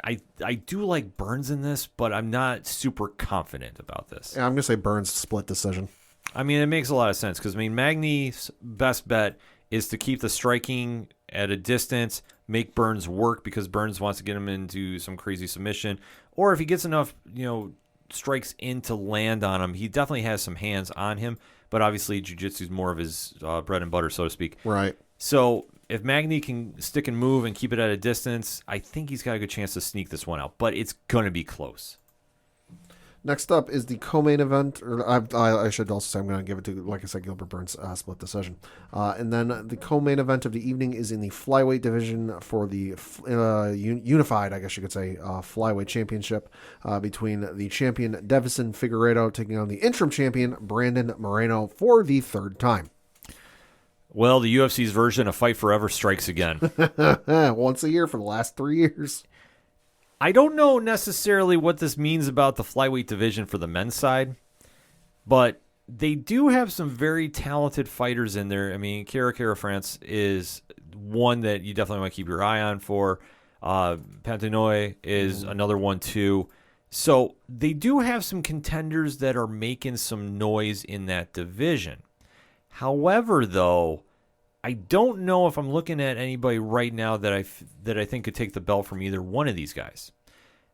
I do like Burns in this, but I'm not super confident about this. Yeah, I'm going to say Burns split decision. I mean, it makes a lot of sense because, I mean, Magny's best bet is to keep the striking at a distance, make Burns work because Burns wants to get him into some crazy submission. Or if he gets enough, strikes in to land on him, he definitely has some hands on him. But obviously, jiu-jitsu is more of his bread and butter, so to speak. Right. So if Magny can stick and move and keep it at a distance, I think he's got a good chance to sneak this one out. But it's going to be close. Next up is the co-main event, or I should also say I'm going to give it to, like I said, Gilbert Burns split decision. And then the co-main event of the evening is in the flyweight division for the unified, I guess you could say, flyweight championship between the champion Devison Figueiredo taking on the interim champion Brandon Moreno for the 3rd time. Well, the UFC's version of Fight Forever strikes again. Once a year for the last 3 years. I don't know necessarily what this means about the flyweight division for the men's side, but they do have some very talented fighters in there. I mean, Kara France is one that you definitely want to keep your eye on for. Pantanoy is another one too. So they do have some contenders that are making some noise in that division. However, though, I don't know if I'm looking at anybody right now that I think could take the belt from either one of these guys.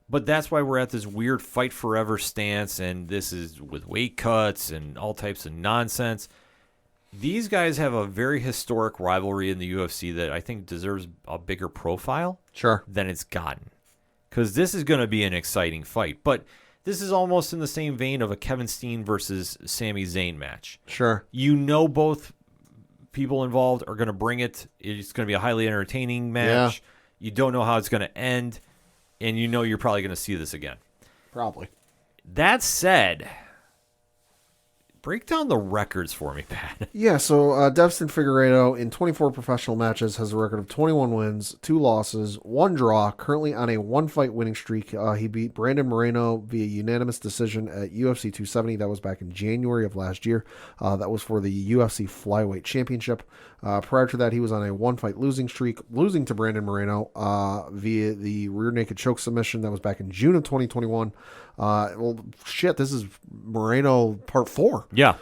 But that's why we're at this weird fight forever stance, and this is with weight cuts and all types of nonsense. These guys have a very historic rivalry in the UFC that I think deserves a bigger profile than it's gotten. Because this is going to be an exciting fight. But this is almost in the same vein of a Kevin Steen versus Sami Zayn match. Sure. Both people involved are going to bring it. It's going to be a highly entertaining match. Yeah. You don't know how it's going to end, and you're probably going to see this again. Probably. That said, break down the records for me, Pat. Yeah, so Devson Figueiredo in 24 professional matches has a record of 21 wins, 2 losses, 1 draw, currently on a 1-fight winning streak. He beat Brandon Moreno via unanimous decision at UFC 270. That was back in January of last year. That was for the UFC Flyweight Championship. Prior to that, he was on a 1-fight losing streak, losing to Brandon Moreno via the rear naked choke submission. That was back in June of 2021. This is Moreno part 4. Yeah.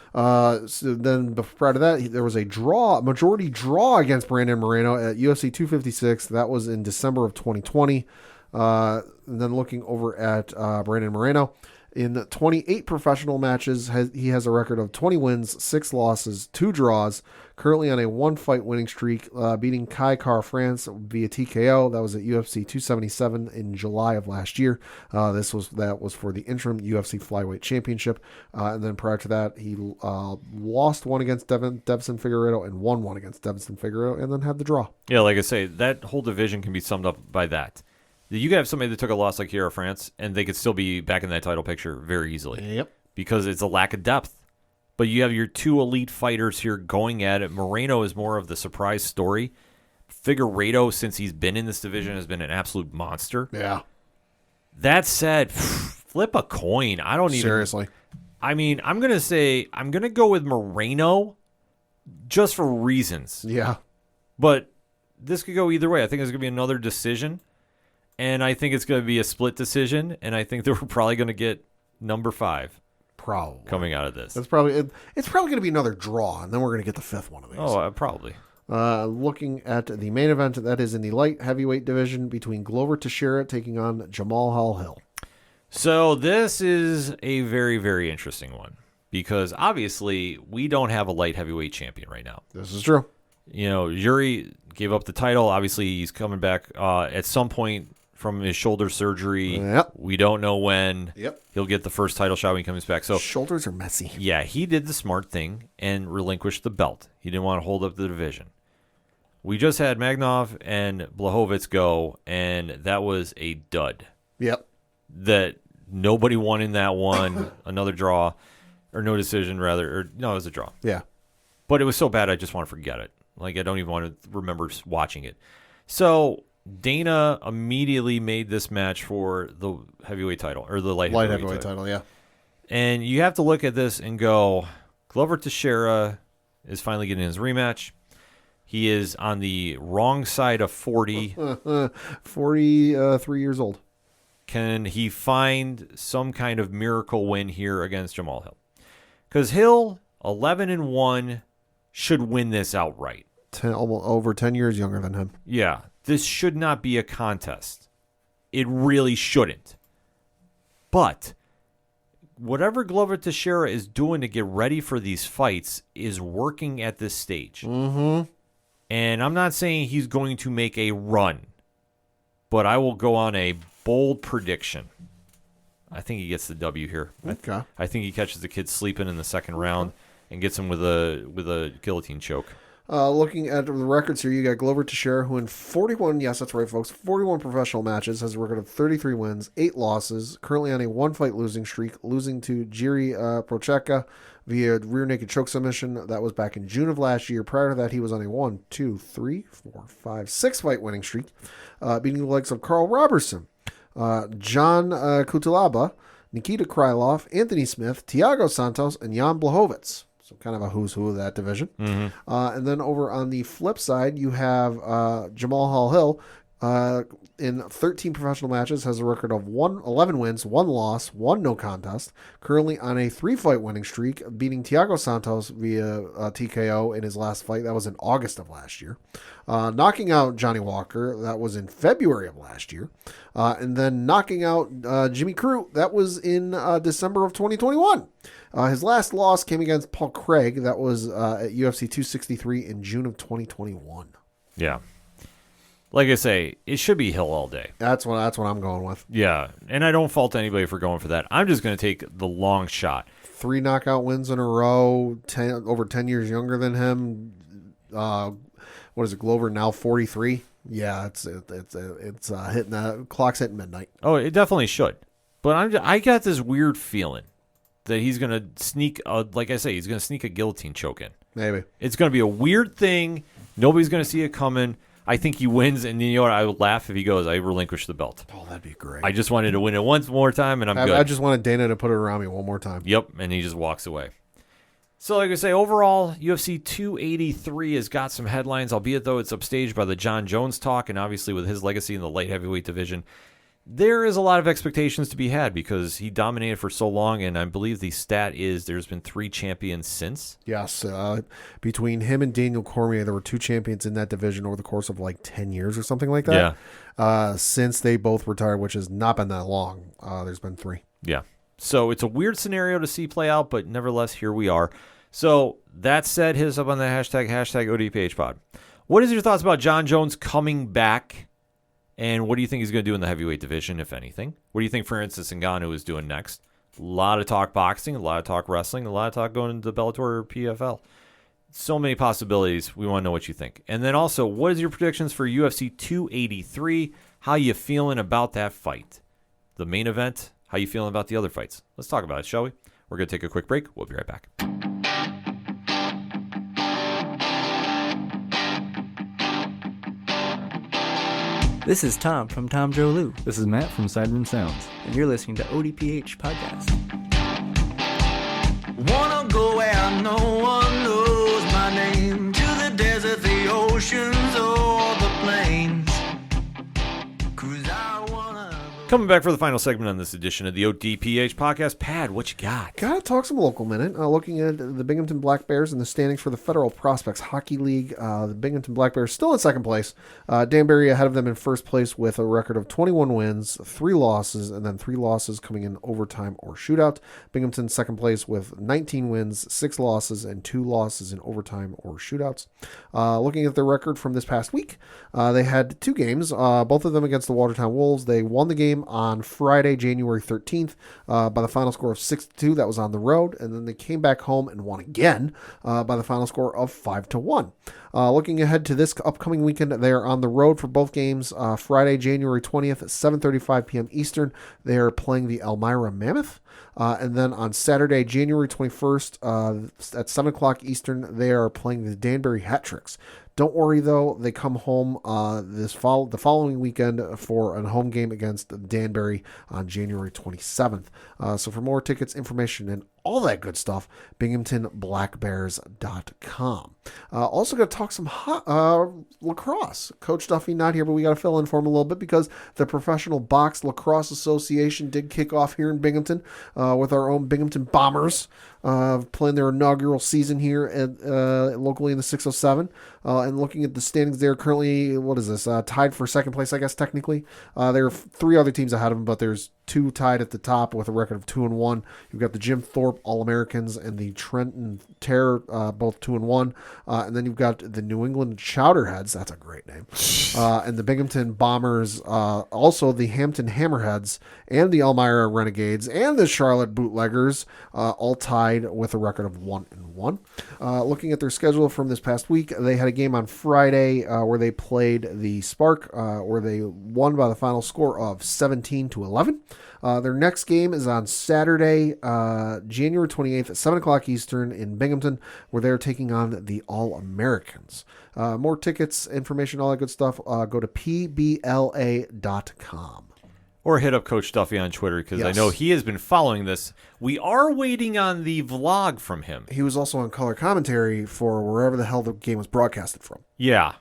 So then prior to that, there was a majority draw against Brandon Moreno at UFC 256. That was in December of 2020. And then looking over at Brandon Moreno, in 28 professional matches, he has a record of 20 wins, 6 losses, 2 draws, currently on a 1-fight winning streak, beating Kara France via TKO. That was at UFC 277 in July of last year. That was for the interim UFC Flyweight Championship. And then prior to that, he lost one against Devson Figueiredo and won one against Devson Figueiredo, and then had the draw. Yeah, like I say, that whole division can be summed up by that. You could have somebody that took a loss like Kiera France, and they could still be back in that title picture very easily. Yep. Because it's a lack of depth. But you have your two elite fighters here going at it. Moreno is more of the surprise story. Figueiredo, since he's been in this division, has been an absolute monster. Yeah. That said, flip a coin. I don't even. Seriously. I mean, I'm going to go with Moreno just for reasons. Yeah. But this could go either way. I think it's going to be another decision. And I think it's going to be a split decision. And I think that we're probably going to get number 5. Probably. Coming out of this. It's probably going to be another draw, and then we're going to get the 5th one of these. Oh, probably. Looking at the main event, that is in the light heavyweight division between Glover Teixeira taking on Jamal Hill. So this is a very, very interesting one because obviously we don't have a light heavyweight champion right now. This is true. You know, Yuri gave up the title. Obviously, he's coming back at some point from his shoulder surgery. Yep. We don't know when. Yep. He'll get the first title shot when he comes back. So shoulders are messy. Yeah, he did the smart thing and relinquished the belt. He didn't want to hold up the division. We just had Magnov and Blachowicz go, and that was a dud. Yep. That nobody won in that one. Another draw, or no decision, rather. Or no, it was a draw. Yeah. But it was so bad, I just want to forget it. Like, I don't even want to remember watching it. So Dana immediately made this match for the heavyweight title, or the light heavyweight title, yeah. And you have to look at this and go, Glover Teixeira is finally getting his rematch. He is on the wrong side of 40. 43 years old. Can he find some kind of miracle win here against Jamal Hill? Because Hill, 11-1, should win this outright. Almost over 10 years younger than him. Yeah, this should not be a contest. It really shouldn't. But whatever Glover Teixeira is doing to get ready for these fights is working at this stage. Mm-hmm. And I'm not saying he's going to make a run, but I will go on a bold prediction. I think he gets the W here. Okay. I think he catches the kid sleeping in the second round and gets him with a guillotine choke. Looking at the records here, you got Glover Teixeira, who in 41, yes, that's right, folks, 41 professional matches, has a record of 33 wins, 8 losses, currently on a 1-fight losing streak, losing to Jiri Prochazka via rear naked choke submission. That was back in June of last year. Prior to that, he was on a 6-fight winning streak, beating the likes of Carl Robertson, John Kutalaba, Nikita Krylov, Anthony Smith, Thiago Santos, and Jan Blachowicz. So kind of a who's who of that division. Mm-hmm. And then over on the flip side, you have Jamal Hill in 13 professional matches, has a record of 11 wins, 1 loss, 1 no contest. Currently on a 3-fight winning streak, beating Thiago Santos via TKO in his last fight. That was in August of last year. Knocking out Johnny Walker. That was in February of last year. And then knocking out Jimmy Crute. That was in December of 2021. His last loss came against Paul Craig. That was at UFC 263 in June of 2021. Yeah. Like I say, it should be Hill all day. That's what I'm going with. Yeah, and I don't fault anybody for going for that. I'm just going to take the long shot. 3 knockout wins in a row, over 10 years younger than him. What is it, Glover now 43? Yeah, it's hitting the clock's hitting midnight. Oh, it definitely should. But I got this weird feeling that he's going to sneak, like I say, he's going to sneak a guillotine choke in. Maybe. It's going to be a weird thing. Nobody's going to see it coming. I think he wins, and you know what? I would laugh if he goes, I relinquish the belt. Oh, that'd be great. I just wanted to win it once more time, and I'm good. I just wanted Dana to put it around me one more time. Yep, and he just walks away. So like I say, overall, UFC 283 has got some headlines, albeit though it's upstaged by the John Jones talk, and obviously with his legacy in the light heavyweight division, there is a lot of expectations to be had because he dominated for so long, and I believe the stat is there's been 3 champions since. Yes, between him and Daniel Cormier, there were 2 champions in that division over the course of like 10 years or something like that. Yeah. Since they both retired, which has not been that long, there's been 3. Yeah. So it's a weird scenario to see play out, but nevertheless, here we are. So that said, hit us up on the hashtag ODPHpod. What is your thoughts about John Jones coming back? And what do you think he's going to do in the heavyweight division, if anything? What do you think Francis Ngannou is doing next? A lot of talk boxing, a lot of talk wrestling, a lot of talk going into Bellator or PFL. So many possibilities. We want to know what you think. And then also, what is your predictions for UFC 283? How you feeling about that fight? The main event, how you feeling about the other fights? Let's talk about it, shall we? We're going to take a quick break. We'll be right back. This is Tom from Tom Joe Lou, This is Matt from Sideroom Sounds. and you're listening to ODPH Podcast. Wanna go where no one knows my name, to the desert, the oceans, or the plains. 'Cause I wanna Coming back for the final segment on this edition of the ODPH podcast. Pad, what you got? Gotta talk some local minute. Looking at the Binghamton Black Bears and the standings for the Federal Prospects Hockey League. The Binghamton Black Bears still in second place. Danbury ahead of them in first place with a record of 21 wins, 3 losses, and then 3 losses coming in overtime or shootout. Binghamton second place with 19 wins, 6 losses, and 2 losses in overtime or shootouts. Looking at their record from this past week, they had 2 games, both of them against the Watertown Wolves. They won the game on Friday, January 13th, by the final score of 6-2. That was on the road, and then they came back home and won again by the final score of 5-1. Looking ahead to this upcoming weekend, they are on the road for both games. Friday, January 20th at 7:35 p.m. Eastern, they are playing the Elmira Mammoth. And then on Saturday, January 21st, at 7 o'clock Eastern, they are playing the Danbury Hat Tricks. Don't worry, though. They come home the following weekend for a home game against Danbury on January 27th. So for more tickets, information, and all that good stuff, BinghamtonBlackBears.com. Also got to talk some lacrosse. Coach Duffy not here, but we got to fill in for him a little bit because the Professional Box Lacrosse Association did kick off here in Binghamton with our own Binghamton Bombers playing their inaugural season here at, locally in the 607. And looking at the standings, they're currently, what is this, tied for second place, I guess, technically. There are 3 other teams ahead of them, but there's 2 tied at the top with a record of 2-1. You've got the Jim Thorpe All-Americans and the Trenton Terror, both 2-1. And then you've got the New England Chowderheads, that's a great name, and the Binghamton Bombers, also the Hampton Hammerheads and the Elmira Renegades and the Charlotte Bootleggers, all tied with a record of 1-1. Looking at their schedule from this past week, they had a game on Friday where they played the Spark, where they won by the final score of 17-11. Their next game is on Saturday, January 28th at 7 o'clock Eastern in Binghamton, where they're taking on the All-Americans. More tickets, information, all that good stuff, go to pbla.com. Or hit up Coach Duffy on Twitter because I Yes. know he has been following this. We are waiting on the vlog from him. He was also on color commentary for wherever the hell the game was broadcasted from. Yeah.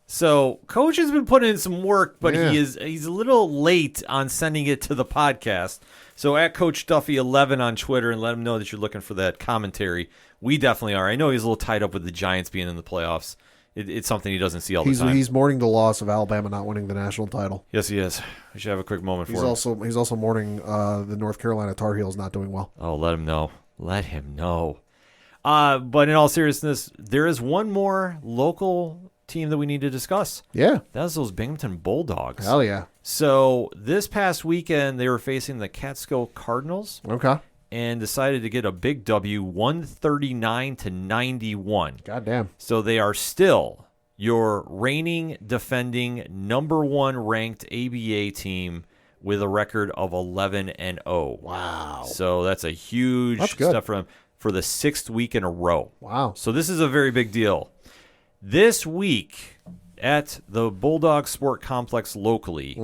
So Coach has been putting in some work, but Yeah. he's a little late on sending it to the podcast. So at Coach Duffy 11 on Twitter and let him know that you're looking for that commentary. We definitely are. I know he's a little tied up with the Giants being in the playoffs. It's something he doesn't see all the time. He's mourning the loss of Alabama not winning the national title. Yes, he is. We should have a quick moment for him. He's also mourning the North Carolina Tar Heels not doing well. Oh, let him know. Let him know. But in all seriousness, there is one more local team that we need to discuss. Yeah. That's those Binghamton Bulldogs. Hell yeah. So this past weekend, they were facing the Catskill Cardinals Okay. and decided to get a big W, 139-91. Goddamn. So they are still your reigning, defending, number 1 ranked ABA team with a record of 11-0. Wow. So that's a huge That's good. step for them for the 6th week in a row. Wow. So this is a very big deal. This week at the Bulldog Sport Complex locally,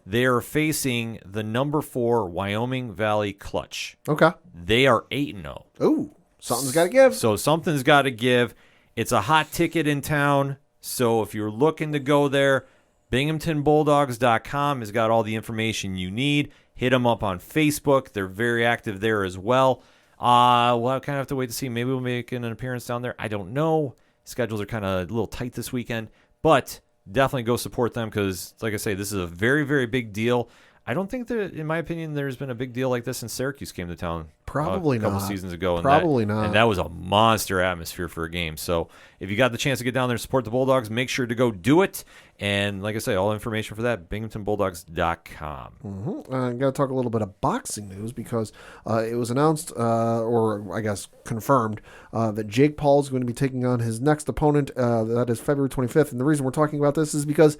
they are facing the number 4 Wyoming Valley Clutch. Okay. They are 8-0. Ooh, something's got to give. So something's got to give. It's a hot ticket in town. So if you're looking to go there, BinghamtonBulldogs.com has got all the information you need. Hit them up on Facebook. They're very active there as well. We'll kind of have to wait to see. Maybe we'll make an appearance down there. I don't know. Schedules are kind of a little tight this weekend. But definitely go support them because, like I say, this is a very, very big deal. I don't think that, in my opinion, there's been a big deal like this since Syracuse came to town. Probably a couple not. seasons ago. Probably not. And that was a monster atmosphere for a game. So if you got the chance to get down there and support the Bulldogs, make sure to go do it. And like I say, all information for that, binghamtonbulldogs.com. I'm going to talk a little bit of boxing news because it was announced, or I guess confirmed, that Jake Paul is going to be taking on his next opponent. That is February 25th. And the reason we're talking about this is because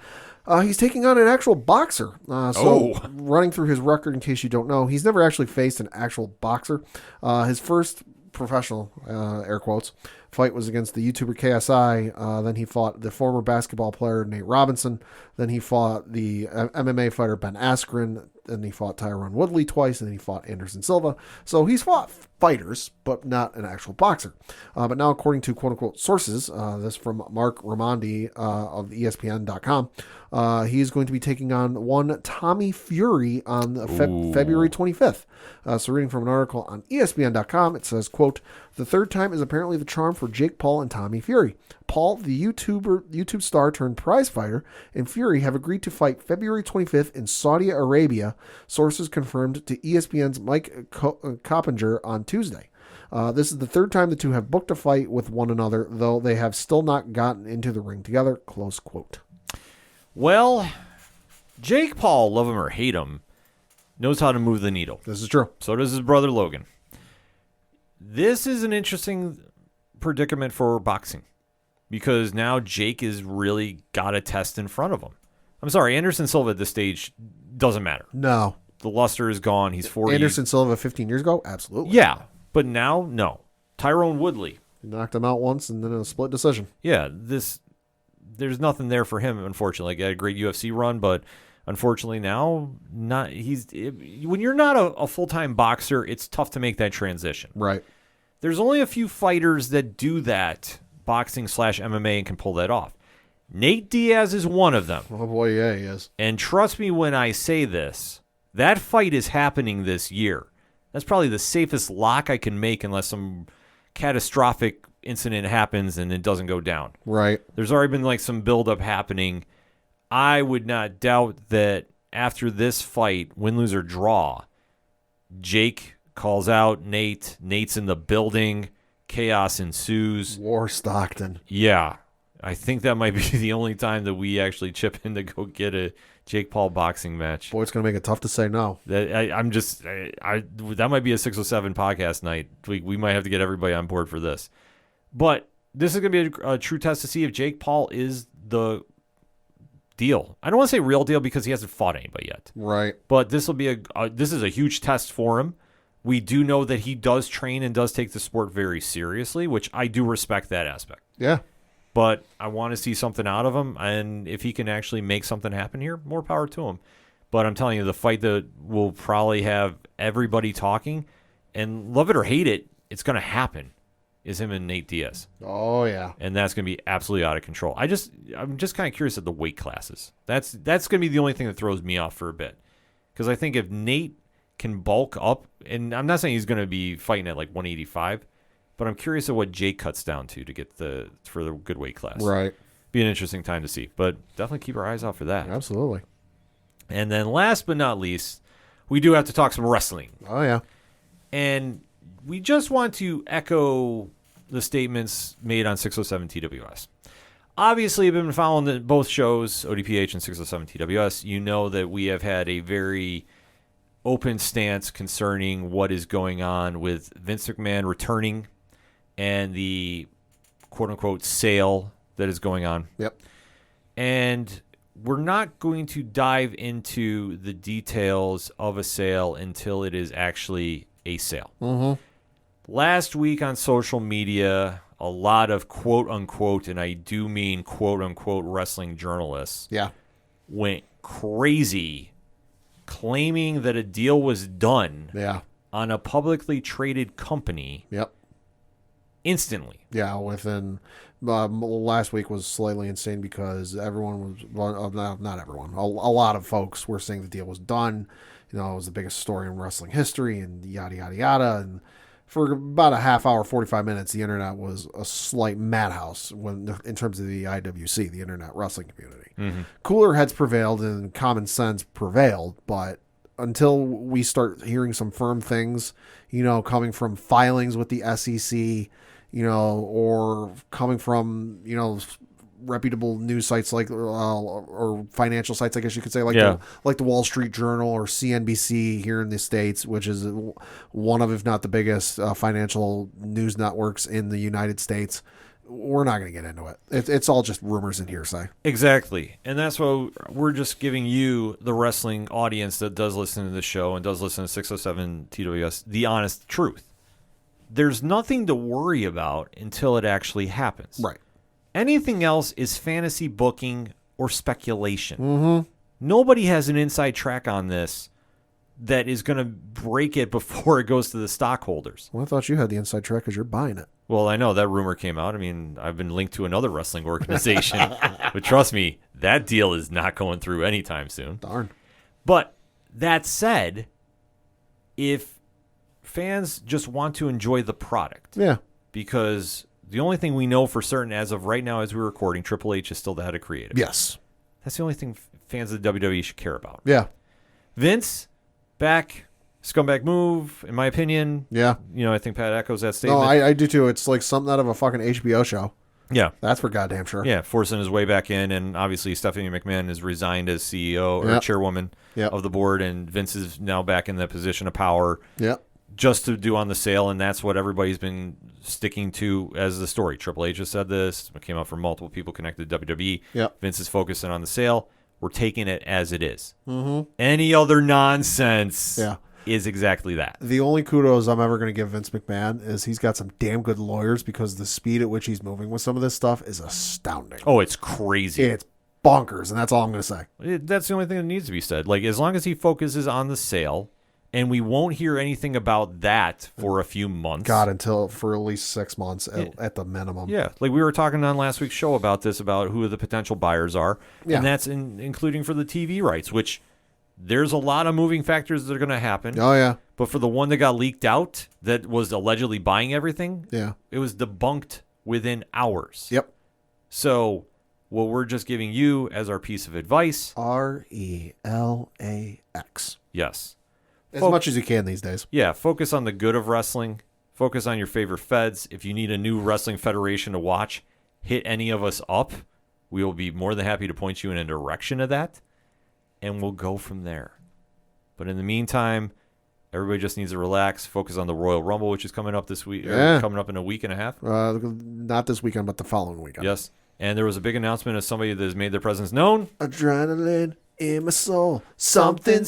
he's taking on an actual boxer. Running through his record, in case you don't know, he's never actually faced an actual boxer. His first professional, air quotes, fight was against the YouTuber KSI. Then he fought the former basketball player Nate Robinson. Then he fought the MMA fighter Ben Askren. Then he fought Tyron Woodley twice, and then he fought Anderson Silva. So he's fought fighters, but not an actual boxer. But now, according to quote-unquote sources, this from Mark Raimondi of ESPN.com, he's going to be taking on one Tommy Fury on February 25th. So reading from an article on ESPN.com, it says, quote, "The third time is apparently the charm for Jake Paul and Tommy Fury. Paul, the YouTube star turned prize fighter, and Fury have agreed to fight February 25th in Saudi Arabia," sources confirmed to ESPN's Mike Coppinger on Tuesday. This is the third time the two have booked a fight with one another, though they have still not gotten into the ring together, close quote. Well, Jake Paul, love him or hate him, knows how to move the needle. This is true. So does his brother Logan. This is an interesting predicament for boxing because now Jake has really got a test in front of him. I'm sorry, Anderson Silva at this stage doesn't matter. No. The luster is gone. He's 40. Anderson Silva 15 years ago? Absolutely. Yeah, but now, no. Tyrone Woodley. He knocked him out once and then in a split decision. Yeah, there's nothing there for him, unfortunately. He had a great UFC run, but unfortunately now, when you're not a full-time boxer, it's tough to make that transition. Right. There's only a few fighters that do that, boxing/MMA, and can pull that off. Nate Diaz is one of them. Oh, boy, yeah, he is. And trust me when I say this, that fight is happening this year. That's probably the safest lock I can make unless some catastrophic incident happens and it doesn't go down. Right. There's already been like some buildup happening. I would not doubt that after this fight, win, lose, or draw, Jake calls out Nate. Nate's in the building. Chaos ensues. War Stockton. Yeah. I think that might be the only time that we actually chip in to go get a Jake Paul boxing match. Boy, it's going to make it tough to say no. That might be a 607 podcast night. We might have to get everybody on board for this. But this is going to be a true test to see if Jake Paul is the deal. I don't want to say real deal because he hasn't fought anybody yet. Right. But this will be this is a huge test for him. We do know that he does train and does take the sport very seriously, which I do respect that aspect. Yeah. But I want to see something out of him, and if he can actually make something happen here, more power to him. But I'm telling you, the fight that will probably have everybody talking, and love it or hate it, it's going to happen, is him and Nate Diaz. Oh, yeah. And that's going to be absolutely out of control. I'm just kind of curious at the weight classes. That's going to be the only thing that throws me off for a bit. Because I think if Nate can bulk up, and I'm not saying he's going to be fighting at like 185, but I'm curious at what Jake cuts down to get for the good weight class. Right. Be an interesting time to see, but definitely keep our eyes out for that. Absolutely. And then last but not least, we do have to talk some wrestling. Oh, yeah. And we just want to echo the statements made on 607 TWS. Obviously, you've been following both shows, ODPH and 607 TWS. You know that we have had a very open stance concerning what is going on with Vince McMahon returning and the quote-unquote sale that is going on. Yep. And we're not going to dive into the details of a sale until it is actually a sale. Mm-hmm. Last week on social media, a lot of quote-unquote, and I do mean quote-unquote wrestling journalists, went crazy claiming that a deal was done on a publicly traded company instantly. Yeah, within last week was slightly insane because everyone was, not everyone, a lot of folks were saying the deal was done. You know, it was the biggest story in wrestling history and yada, yada, yada. And for about a half hour, 45 minutes, the internet was a slight madhouse in terms of the IWC, the internet wrestling community. Mm-hmm. Cooler heads prevailed and common sense prevailed, but until we start hearing some firm things, you know, coming from filings with the SEC, you know, or coming from, you know, reputable news sites like or financial sites, I guess you could say, like Yeah. the Wall Street Journal or CNBC here in the States, which is one of, if not the biggest financial news networks in the United States. We're not going to get into it. It's all just rumors and hearsay. Exactly. And that's why we're just giving you, the wrestling audience that does listen to the show and does listen to 607 TWS, the honest truth. There's nothing to worry about until it actually happens. Right. Anything else is fantasy booking or speculation. Mm-hmm. Nobody has an inside track on this that is going to break it before it goes to the stockholders. Well, I thought you had the inside track because you're buying it. Well, I know that rumor came out. I mean, I've been linked to another wrestling organization. But trust me, that deal is not going through anytime soon. Darn. But that said, if fans just want to enjoy the product, Yeah. because the only thing we know for certain as of right now as we're recording, Triple H is still the head of creative. Yes. That's the only thing fans of the WWE should care about. Yeah. Vince, back, scumbag move, in my opinion. Yeah. I think Pat echoes that No, statement. I do too. It's like something out of a fucking HBO show. Yeah. That's for goddamn sure. Yeah, forcing his way back in, and obviously Stephanie McMahon is resigned as CEO or Yep. chairwoman Yep. of the board, and Vince is now back in the position of power Yeah. just to do on the sale, and that's what everybody's been sticking to as the story. Triple H has said this. It came out from multiple people connected to WWE. Yep. Vince is focusing on the sale. We're taking it as it is. Mm-hmm. Any other nonsense Yeah. is exactly that. The only kudos I'm ever going to give Vince McMahon is he's got some damn good lawyers, because the speed at which he's moving with some of this stuff is astounding. Oh, it's crazy. It's bonkers, and that's all I'm going to say. That's the only thing that needs to be said. Like, as long as he focuses on the sale, and we won't hear anything about that for a few months. God, until for at least 6 months at the minimum. Yeah, like we were talking on last week's show about this, about who the potential buyers are, Yeah. and that's including for the TV rights, which there's a lot of moving factors that are going to happen. Oh, yeah. But for the one that got leaked out that was allegedly buying everything, Yeah. it was debunked within hours. Yep. So what we're just giving you as our piece of advice. RELAX. Yes. As much as you can these days. Yeah, focus on the good of wrestling. Focus on your favorite feds. If you need a new wrestling federation to watch, hit any of us up. We will be more than happy to point you in a direction of that, and we'll go from there. But in the meantime, everybody just needs to relax, focus on the Royal Rumble, which is coming up this week, Yeah. coming up in a week and a half. Not this weekend, but the following weekend. Yes. And there was a big announcement of somebody that has made their presence known. Adrenaline in my soul. Something,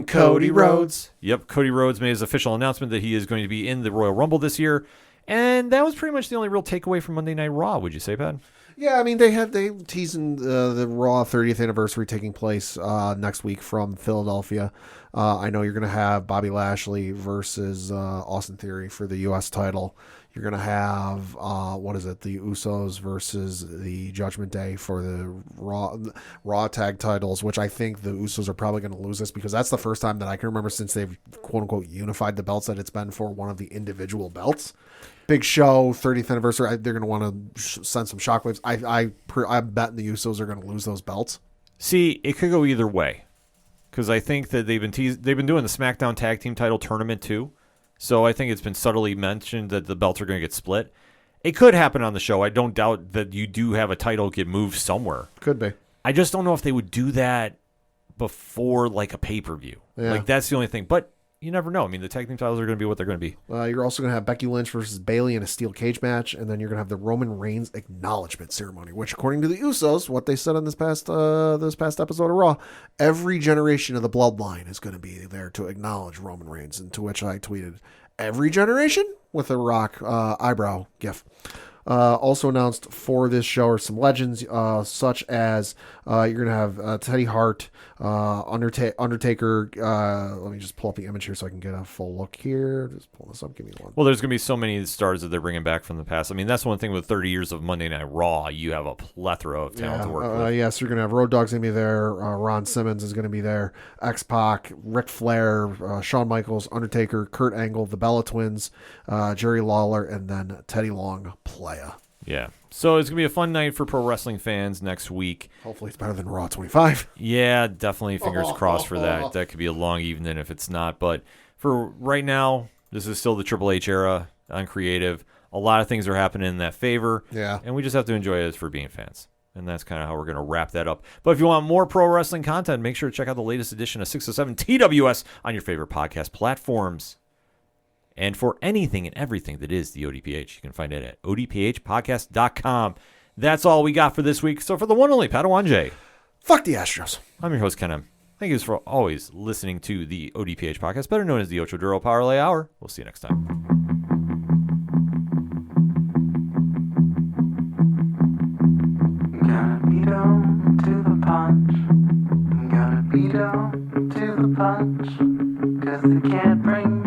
Cody Rhodes. Yep, Cody Rhodes made his official announcement that he is going to be in the Royal Rumble this year. And that was pretty much the only real takeaway from Monday Night Raw, would you say, Pat? Yeah, I mean, they teasing the Raw 30th anniversary taking place next week from Philadelphia. I know you're going to have Bobby Lashley versus Austin Theory for the U.S. title. You're going to have, the Usos versus the Judgment Day for the Raw tag titles, which I think the Usos are probably going to lose this, because that's the first time that I can remember since they've quote-unquote unified the belts that it's been for one of the individual belts. Big show, 30th anniversary. They're going to want to send some shockwaves. I'm betting the Usos are going to lose those belts. See, it could go either way, because I think that they've been doing the SmackDown Tag Team Title Tournament too. So I think it's been subtly mentioned that the belts are going to get split. It could happen on the show. I don't doubt that you do have a title get moved somewhere. Could be. I just don't know if they would do that before like a pay-per-view. Yeah. Like, that's the only thing. But you never know. I mean, the tag team titles are going to be what they're going to be. You're also going to have Becky Lynch versus Bayley in a steel cage match, and then you're going to have the Roman Reigns acknowledgement ceremony, which, according to the Usos, what they said on this past episode of Raw, every generation of the bloodline is going to be there to acknowledge Roman Reigns, and to which I tweeted, every generation? With a rock eyebrow gif. Also announced for this show are some legends, such as you're going to have Teddy Hart, Undertaker. Let me just pull up the image here so I can get a full look here. Just pull this up. Give me one. Well, there's going to be so many stars that they're bringing back from the past. I mean, that's one thing with 30 years of Monday Night Raw. You have a plethora of talent to work with. Yes, you're going to have Road Dogg's going to be there. Ron Simmons is going to be there. X-Pac, Ric Flair, Shawn Michaels, Undertaker, Kurt Angle, the Bella Twins, Jerry Lawler, and then Teddy Long, Playa. Yeah. So it's going to be a fun night for pro wrestling fans next week. Hopefully it's better than Raw 25. Yeah, definitely fingers crossed for that. That could be a long evening if it's not. But for right now, this is still the Triple H era on creative. A lot of things are happening in that favor. Yeah. And we just have to enjoy it for being fans. And that's kind of how we're going to wrap that up. But if you want more pro wrestling content, make sure to check out the latest edition of 607 TWS on your favorite podcast platforms. And for anything and everything that is the ODPH, you can find it at odphpodcast.com. That's all we got for this week. So for the one and only Padawan J, Fuck the Astros. I'm your host, Ken. Thank you for always listening to the ODPH podcast, better known as the Ocho Duro Parlay Hour. We'll see you next time. Gotta be down to the punch. Gotta be down to the punch. 'Cause they can't bring